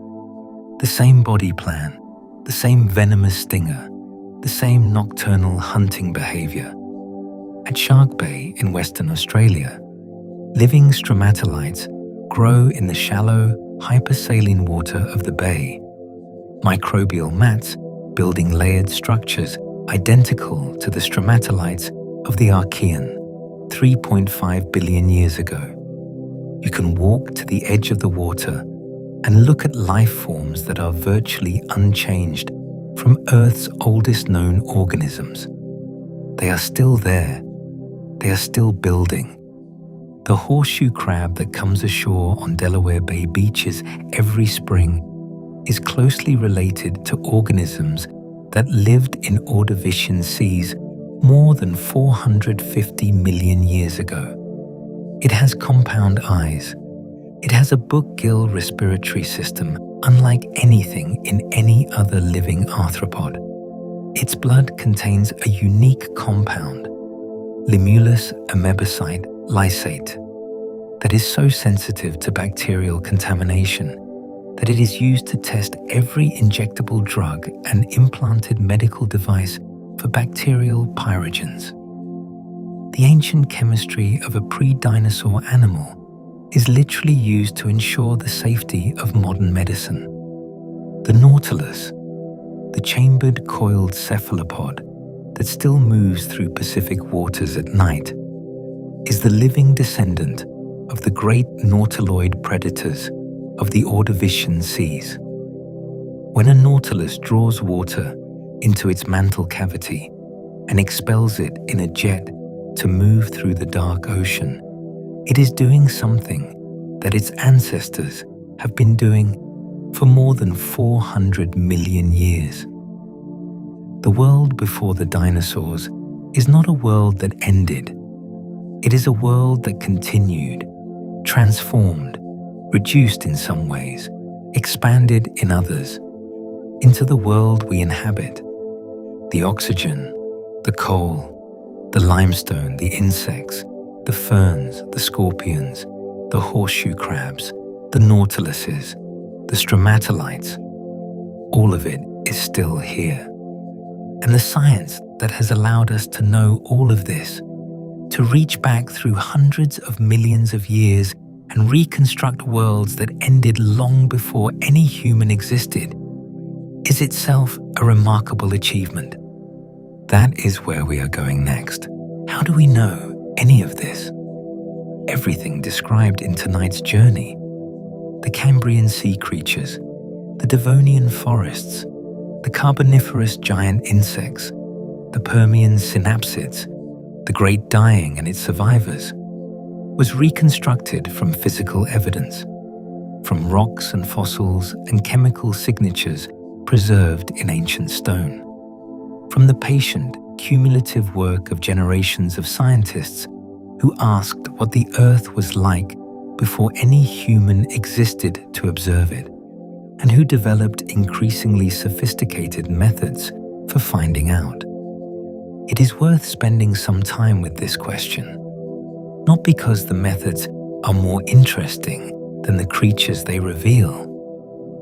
The same body plan, the same venomous stinger, the same nocturnal hunting behavior. At Shark Bay in Western Australia, living stromatolites grow in the shallow, hypersaline water of the bay. Microbial mats building layered structures identical to the stromatolites of the Archean 3.5 billion years ago. You can walk to the edge of the water and look at life forms that are virtually unchanged from Earth's oldest known organisms. They are still there. They are still building. The horseshoe crab that comes ashore on Delaware Bay beaches every spring is closely related to organisms that lived in Ordovician seas more than 450 million years ago. It has compound eyes. It has a book-gill respiratory system unlike anything in any other living arthropod. Its blood contains a unique compound, Limulus amebocyte lysate, that is so sensitive to bacterial contamination that it is used to test every injectable drug and implanted medical device for bacterial pyrogens. The ancient chemistry of a pre-dinosaur animal is literally used to ensure the safety of modern medicine. The nautilus, the chambered coiled cephalopod that still moves through Pacific waters at night, is the living descendant of the great nautiloid predators of the Ordovician seas. When a nautilus draws water into its mantle cavity and expels it in a jet to move through the dark ocean, It is doing something that its ancestors have been doing for more than 400 million years. The world before the dinosaurs is not a world that ended. It is a world that continued, transformed, reduced in some ways, expanded in others, into the world we inhabit. The oxygen, the coal, the limestone, the insects, the ferns, the scorpions, the horseshoe crabs, the nautiluses, the stromatolites, all of it is still here. And the science that has allowed us to know all of this, to reach back through hundreds of millions of years and reconstruct worlds that ended long before any human existed, is itself a remarkable achievement. That is where we are going next. How do we know any of this? Everything described in tonight's journey, the Cambrian sea creatures, the Devonian forests, the Carboniferous giant insects, the Permian synapsids, the Great Dying and its survivors, was reconstructed from physical evidence, from rocks and fossils and chemical signatures preserved in ancient stone, from the patient, cumulative work of generations of scientists who asked what the Earth was like before any human existed to observe it, and who developed increasingly sophisticated methods for finding out. It is worth spending some time with this question, not because the methods are more interesting than the creatures they reveal,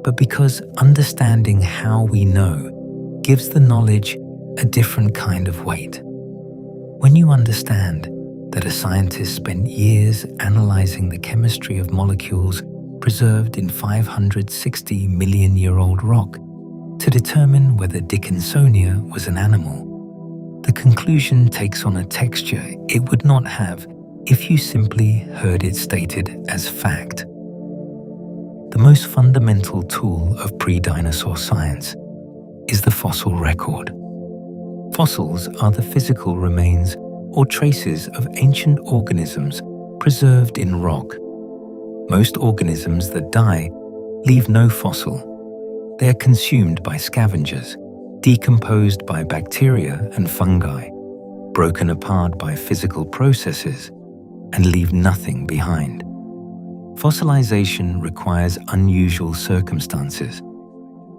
but because understanding how we know gives the knowledge a different kind of weight. When you understand that a scientist spent years analyzing the chemistry of molecules preserved in 560 million-year-old rock to determine whether Dickinsonia was an animal, the conclusion takes on a texture it would not have if you simply heard it stated as fact. The most fundamental tool of pre-dinosaur science is the fossil record. Fossils are the physical remains or traces of ancient organisms preserved in rock. Most organisms that die leave no fossil. They are consumed by scavengers, decomposed by bacteria and fungi, broken apart by physical processes, and leave nothing behind. Fossilization requires unusual circumstances,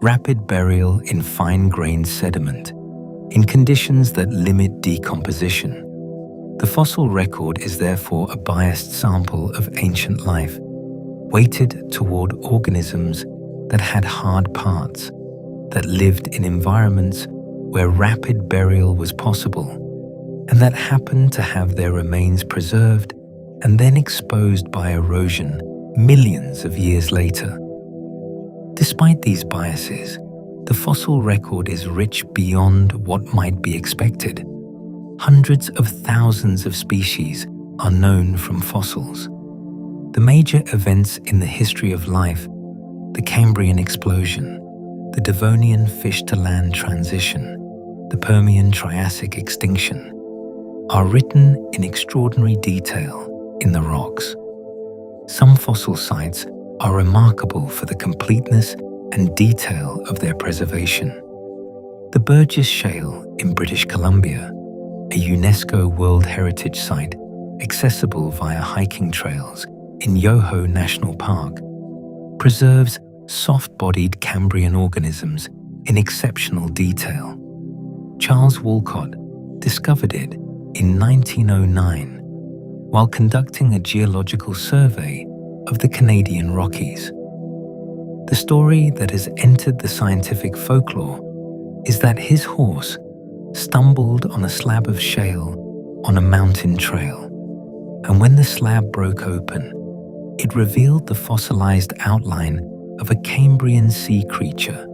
rapid burial in fine-grained sediment, in conditions that limit decomposition. The fossil record is therefore a biased sample of ancient life, weighted toward organisms that had hard parts, that lived in environments where rapid burial was possible, and that happened to have their remains preserved and then exposed by erosion millions of years later. Despite these biases, the fossil record is rich beyond what might be expected. Hundreds of thousands of species are known from fossils. The major events in the history of life, the Cambrian explosion, the Devonian fish-to-land transition, the Permian Triassic extinction, are written in extraordinary detail in the rocks. Some fossil sites are remarkable for the completeness and detail of their preservation. The Burgess Shale in British Columbia, a UNESCO World Heritage Site accessible via hiking trails in Yoho National Park, preserves soft-bodied Cambrian organisms in exceptional detail. Charles Walcott discovered it in 1909 while conducting a geological survey of the Canadian Rockies. The story that has entered the scientific folklore is that his horse stumbled on a slab of shale on a mountain trail, and when the slab broke open, it revealed the fossilized outline of a Cambrian sea creature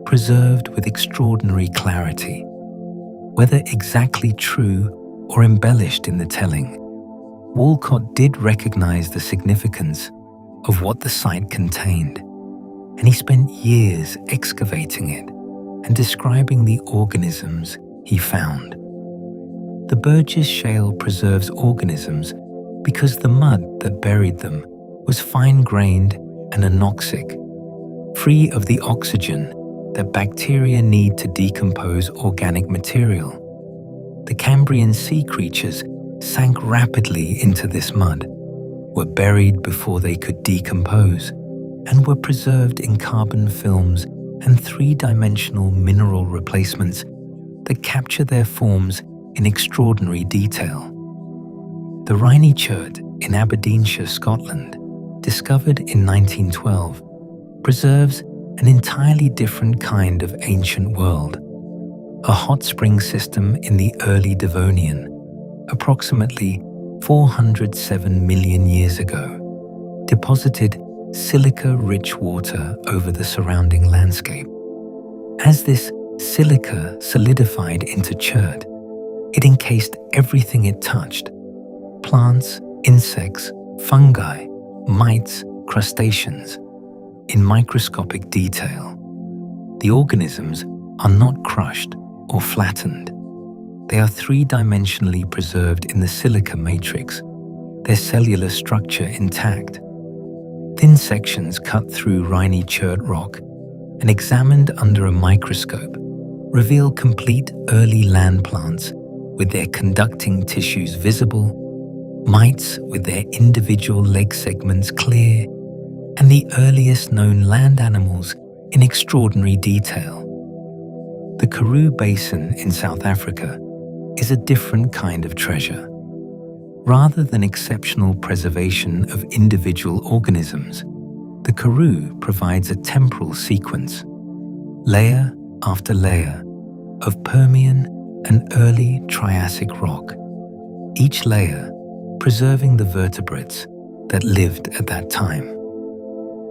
preserved with extraordinary clarity. Whether exactly true or embellished in the telling, Walcott did recognize the significance of what the site contained, and he spent years excavating it and describing the organisms he found. The Burgess Shale preserves organisms because the mud that buried them was fine-grained and anoxic, free of the oxygen that bacteria need to decompose organic material. The Cambrian sea creatures sank rapidly into this mud, were buried before they could decompose, and were preserved in carbon films and three-dimensional mineral replacements that capture their forms in extraordinary detail. The reshaped in Aberdeenshire, Scotland, discovered in 1912, preserves an entirely different kind of ancient world, a hot spring system in the early Devonian, approximately 407 million years ago, deposited silica-rich water over the surrounding landscape. As this silica solidified into chert, it encased everything it touched: plants, insects, fungi, mites, crustaceans, in microscopic detail. The organisms are not crushed or flattened. They are three-dimensionally preserved in the silica matrix, their cellular structure intact. Thin sections cut through reshaped rock and examined under a microscope reveal complete early land plants with their conducting tissues visible, mites with their individual leg segments clear, and the earliest known land animals in extraordinary detail. The Karoo Basin in South Africa is a different kind of treasure. Rather than exceptional preservation of individual organisms, the Karoo provides a temporal sequence, layer after layer, of Permian and early Triassic rock, each layer preserving the vertebrates that lived at that time.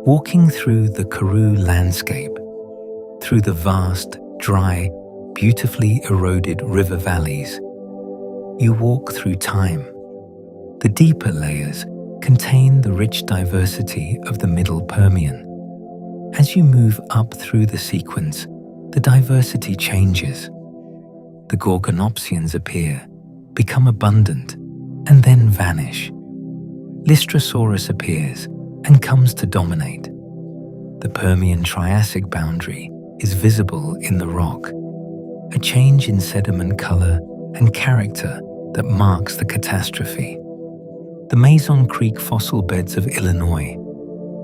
Walking through the Karoo landscape, through the vast, dry, beautifully eroded river valleys, you walk through time. The deeper layers contain the rich diversity of the Middle Permian. As you move up through the sequence, the diversity changes. The Gorgonopsians appear, become abundant, and then vanish. Lystrosaurus appears and comes to dominate. The Permian-Triassic boundary is visible in the rock, a change in sediment color and character that marks the catastrophe. The Mason Creek fossil beds of Illinois,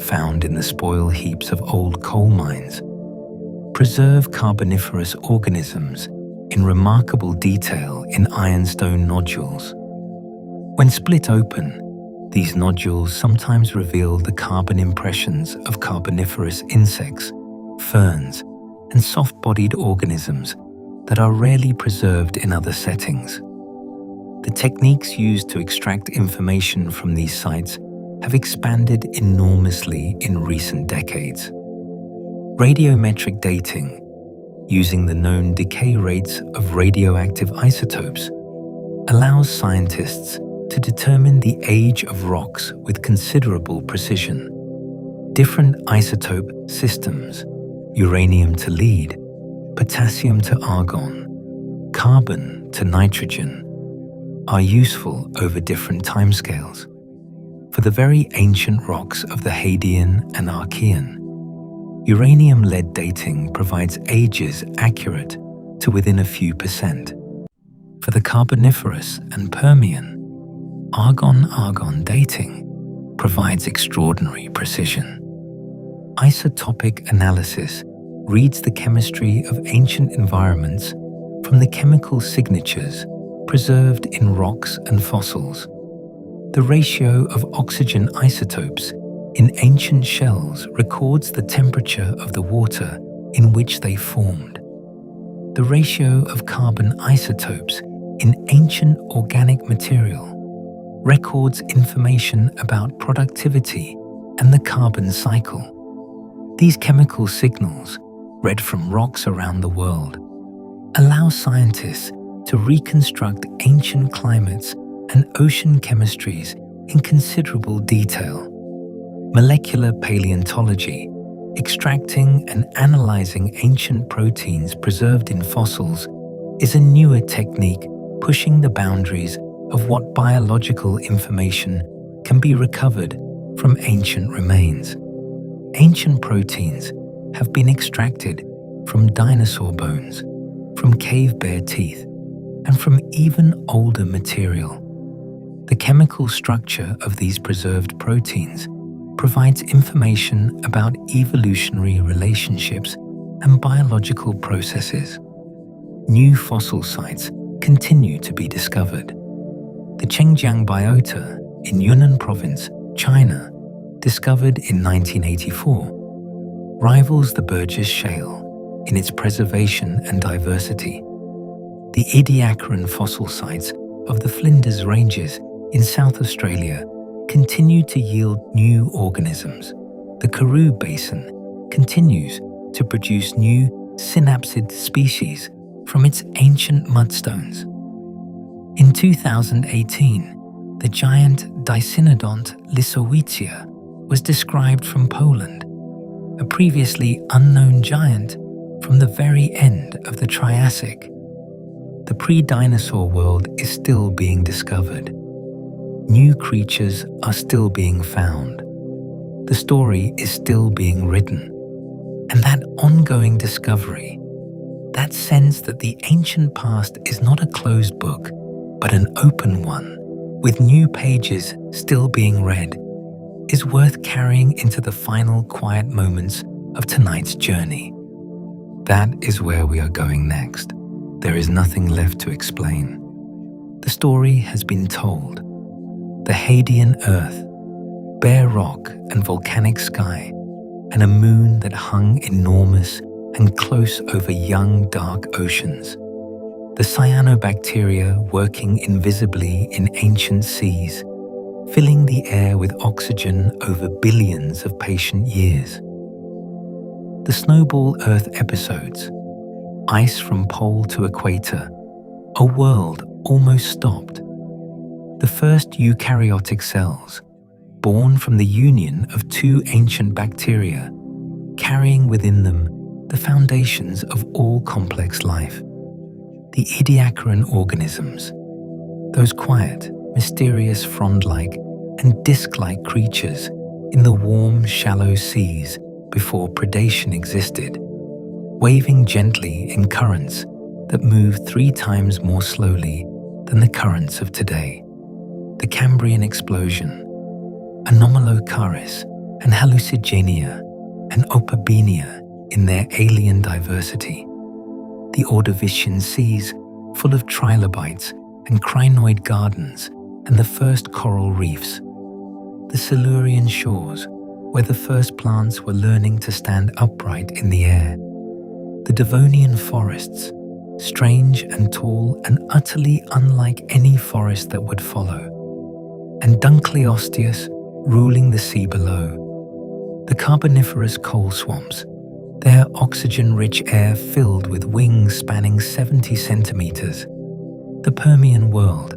found in the spoil heaps of old coal mines, preserve Carboniferous organisms in remarkable detail in ironstone nodules. When split open, these nodules sometimes reveal the carbon impressions of Carboniferous insects, ferns, and soft-bodied organisms that are rarely preserved in other settings. The techniques used to extract information from these sites have expanded enormously in recent decades. Radiometric dating, using the known decay rates of radioactive isotopes, allows scientists to determine the age of rocks with considerable precision. Different isotope systems, uranium to lead, potassium to argon, carbon to nitrogen, are useful over different timescales. For the very ancient rocks of the Hadean and Archean, uranium-lead dating provides ages accurate to within a few percent. For the Carboniferous and Permian, argon-argon dating provides extraordinary precision. Isotopic analysis reads the chemistry of ancient environments from the chemical signatures preserved in rocks and fossils. The ratio of oxygen isotopes in ancient shells records the temperature of the water in which they formed. The ratio of carbon isotopes in ancient organic material records information about productivity and the carbon cycle. These chemical signals, read from rocks around the world, allow scientists to reconstruct ancient climates and ocean chemistries in considerable detail. Molecular paleontology, extracting and analyzing ancient proteins preserved in fossils, is a newer technique pushing the boundaries of what biological information can be recovered from ancient remains. Ancient proteins have been extracted from dinosaur bones, from cave bear teeth, and from even older material. The chemical structure of these preserved proteins provides information about evolutionary relationships and biological processes. New fossil sites continue to be discovered. The Chengjiang biota in Yunnan province, China, discovered in 1984, rivals the Burgess Shale in its preservation and diversity. The Ediacaran fossil sites of the Flinders Ranges in South Australia continue to yield new organisms. The Karoo Basin continues to produce new synapsid species from its ancient mudstones. In 2018, the giant Dicynodont Lisowicza was described from Poland, a previously unknown giant from the very end of the Triassic. The pre-dinosaur world is still being discovered. New creatures are still being found. The story is still being written. And that ongoing discovery, that sense that the ancient past is not a closed book, but an open one, with new pages still being read, is worth carrying into the final quiet moments of tonight's journey. That is where we are going next. There is nothing left to explain. The story has been told. The Hadean earth, bare rock and volcanic sky, and a moon that hung enormous and close over young dark oceans. The cyanobacteria working invisibly in ancient seas, filling the air with oxygen over billions of patient years. The snowball Earth episodes, ice from pole to equator, a world almost stopped. The first eukaryotic cells, born from the union of two ancient bacteria, carrying within them the foundations of all complex life. The Ediacaran organisms, those quiet, mysterious frond-like and disc-like creatures in the warm, shallow seas before predation existed, waving gently in currents that move 3 times more slowly than the currents of today. The Cambrian explosion, Anomalocaris and Hallucigenia and Opabenia in their alien diversity. The Ordovician seas full of trilobites and crinoid gardens and the first coral reefs. The Silurian shores where the first plants were learning to stand upright in the air. The Devonian forests, strange and tall and utterly unlike any forest that would follow. And Dunkleosteus ruling the sea below. The Carboniferous coal swamps, their oxygen-rich air filled with wings spanning 70 centimeters. The Permian world,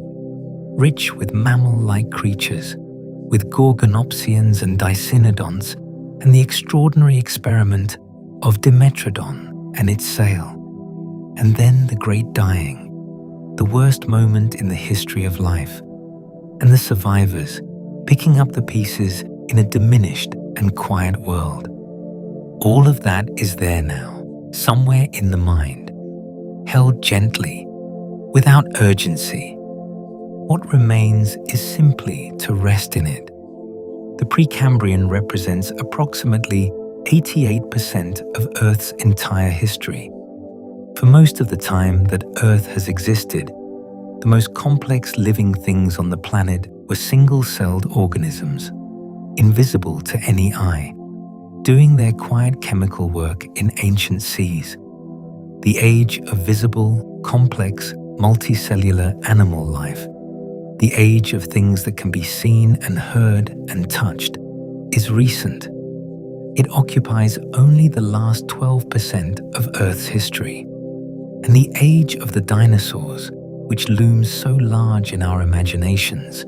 rich with mammal-like creatures, with gorgonopsians and dicynodonts, and the extraordinary experiment of Dimetrodon and its sail. And then the great dying, the worst moment in the history of life, and the survivors picking up the pieces in a diminished and quiet world. All of that is there now, somewhere in the mind, held gently, without urgency. What remains is simply to rest in it. The Precambrian represents approximately 88% of Earth's entire history. For most of the time that Earth has existed, the most complex living things on the planet were single-celled organisms, invisible to any eye, doing their quiet chemical work in ancient seas. The age of visible, complex, multicellular animal life, the age of things that can be seen and heard and touched, is recent. It occupies only the last 12% of Earth's history. And the age of the dinosaurs, which looms so large in our imaginations,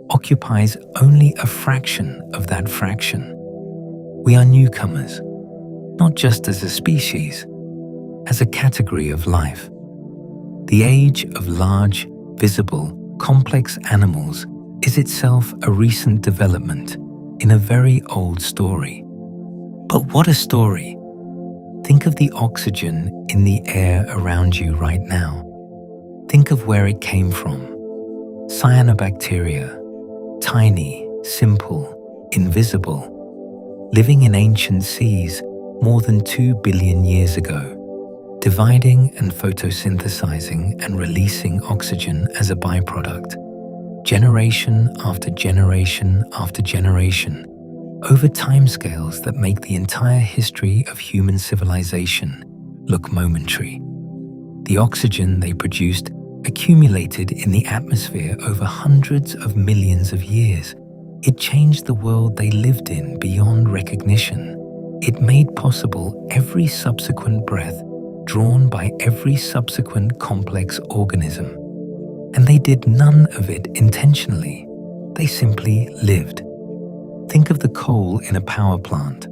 occupies only a fraction of that fraction. We are newcomers, not just as a species, as a category of life. The age of large, visible, complex animals is itself a recent development in a very old story. But what a story! Think of the oxygen in the air around you right now. Think of where it came from. Cyanobacteria, tiny, simple, invisible, living in ancient seas more than 2 billion years ago, dividing and photosynthesizing and releasing oxygen as a byproduct, generation after generation after generation, over timescales that make the entire history of human civilization look momentary. The oxygen they produced accumulated in the atmosphere over hundreds of millions of years. It changed the world they lived in beyond recognition. It made possible every subsequent breath drawn by every subsequent complex organism. And they did none of it intentionally. They simply lived. Think of the coal in a power plant,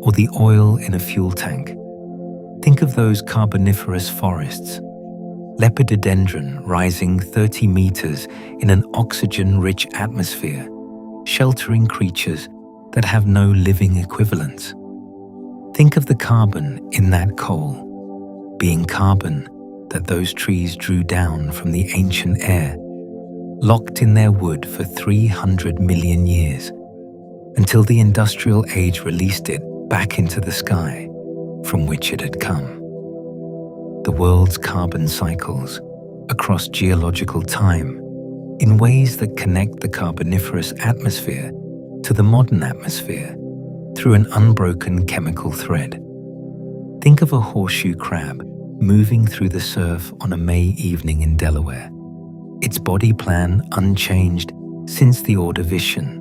or the oil in a fuel tank. Think of those carboniferous forests, lepidodendron rising 30 meters in an oxygen-rich atmosphere, sheltering creatures that have no living equivalents. Think of the carbon in that coal, being carbon that those trees drew down from the ancient air, locked in their wood for 300 million years, until the industrial age released it back into the sky from which it had come. The world's carbon cycles across geological time in ways that connect the carboniferous atmosphere to the modern atmosphere through an unbroken chemical thread. Think of a horseshoe crab moving through the surf on a May evening in Delaware, its body plan unchanged since the Ordovician,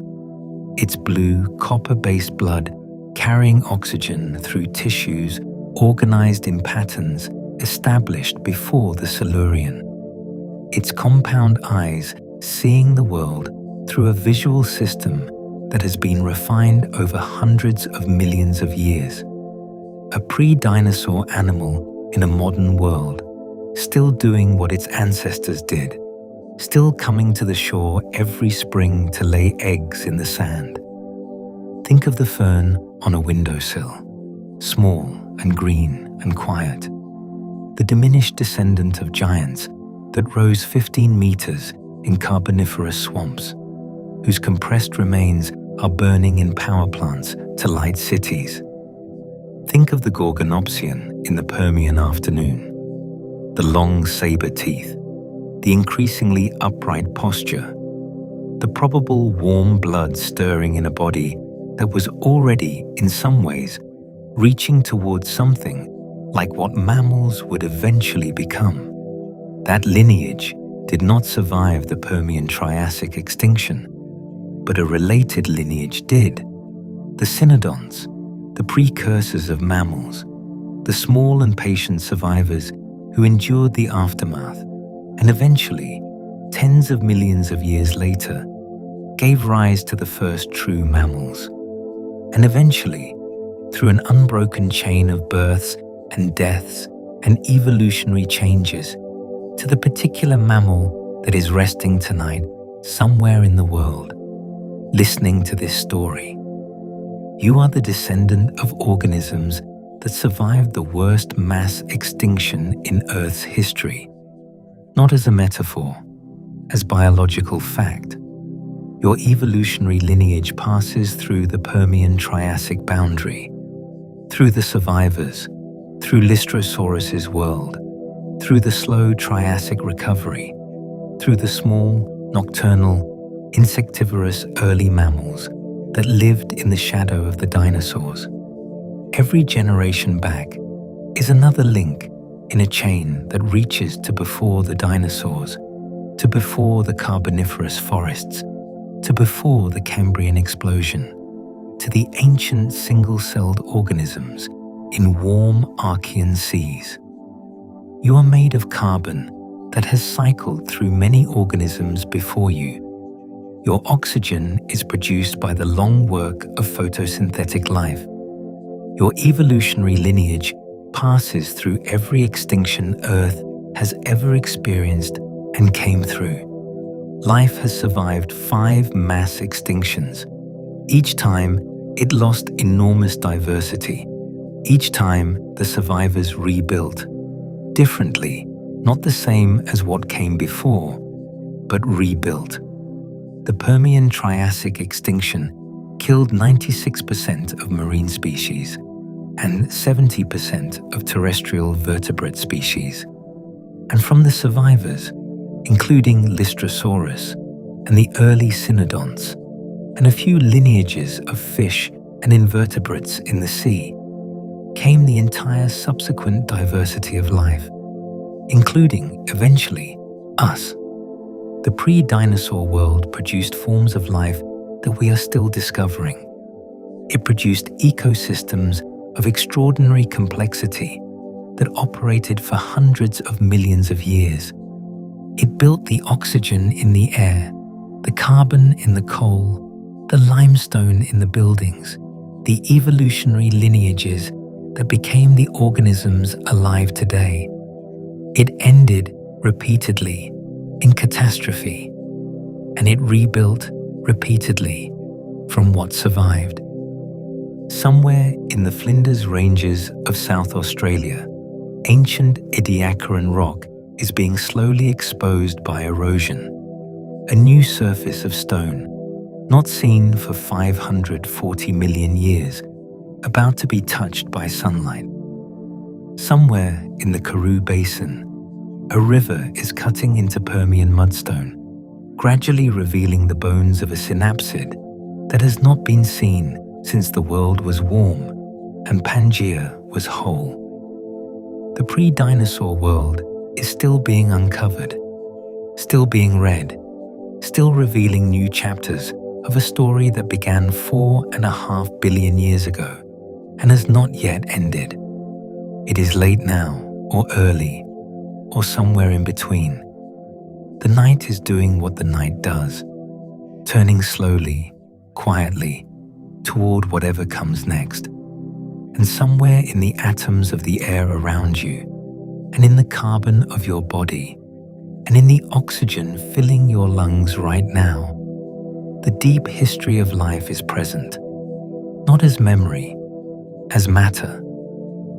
its blue, copper-based blood carrying oxygen through tissues organized in patterns established before the Silurian, its compound eyes seeing the world through a visual system that has been refined over hundreds of millions of years. A pre-dinosaur animal in a modern world, still doing what its ancestors did, still coming to the shore every spring to lay eggs in the sand. Think of the fern on a windowsill, small and green and quiet, the diminished descendant of giants that rose 15 meters in carboniferous swamps, whose compressed remains are burning in power plants to light cities. Think of the Gorgonopsian in the Permian afternoon, the long saber teeth, the increasingly upright posture, the probable warm blood stirring in a body that was already, in some ways, reaching towards something like what mammals would eventually become. That lineage did not survive the Permian-Triassic extinction, but a related lineage did. The cynodonts, the precursors of mammals, the small and patient survivors who endured the aftermath, and eventually, tens of millions of years later, gave rise to the first true mammals. And eventually, through an unbroken chain of births and deaths and evolutionary changes, to the particular mammal that is resting tonight somewhere in the world, listening to this story. You are the descendant of organisms that survived the worst mass extinction in Earth's history, not as a metaphor, as biological fact. Your evolutionary lineage passes through the Permian-Triassic boundary, through the survivors, through Lystrosaurus's world, through the slow Triassic recovery, through the small, nocturnal, insectivorous early mammals that lived in the shadow of the dinosaurs. Every generation back is another link in a chain that reaches to before the dinosaurs, to before the carboniferous forests, to before the Cambrian explosion, to the ancient single-celled organisms in warm Archean seas. You are made of carbon that has cycled through many organisms before you. Your oxygen is produced by the long work of photosynthetic life. Your evolutionary lineage passes through every extinction Earth has ever experienced and came through. life has survived 5 mass extinctions. Each time, it lost enormous diversity. Each time, the survivors rebuilt. Differently, not the same as what came before, but rebuilt. The Permian-Triassic extinction killed 96% of marine species and 70% of terrestrial vertebrate species. And from the survivors, including Lystrosaurus and the early cynodonts, and a few lineages of fish and invertebrates in the sea, came the entire subsequent diversity of life, including, eventually, us. The pre-dinosaur world produced forms of life that we are still discovering. It produced ecosystems of extraordinary complexity that operated for hundreds of millions of years. It built the oxygen in the air, the carbon in the coal, the limestone in the buildings, the evolutionary lineages that became the organisms alive today. It ended repeatedly in catastrophe, and it rebuilt repeatedly from what survived. Somewhere in the Flinders Ranges of South Australia, ancient Ediacaran rock is being slowly exposed by erosion. A new surface of stone, not seen for 540 million years, about to be touched by sunlight. Somewhere in the Karoo Basin, a river is cutting into Permian mudstone, gradually revealing the bones of a synapsid that has not been seen since the world was warm and Pangaea was whole. The pre-dinosaur world is still being uncovered, still being read, still revealing new chapters of a story that began 4.5 billion years ago and has not yet ended. It is late now, or early, or somewhere in between. The night is doing what the night does, turning slowly, quietly, toward whatever comes next. And somewhere in the atoms of the air around you, and in the carbon of your body, and in the oxygen filling your lungs right now, the deep history of life is present, not as memory, as matter,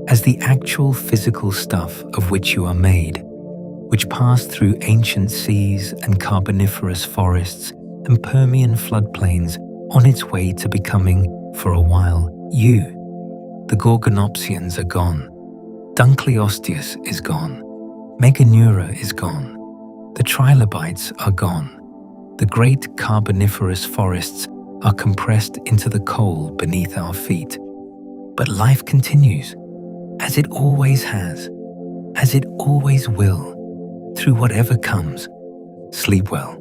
as the actual physical stuff of which you are made, which passed through ancient seas and carboniferous forests and Permian floodplains on its way to becoming, for a while, you. The Gorgonopsians are gone. Dunkleosteus is gone. Meganeura is gone. The trilobites are gone. The great carboniferous forests are compressed into the coal beneath our feet. But life continues, as it always has, as it always will, through whatever comes. Sleep well.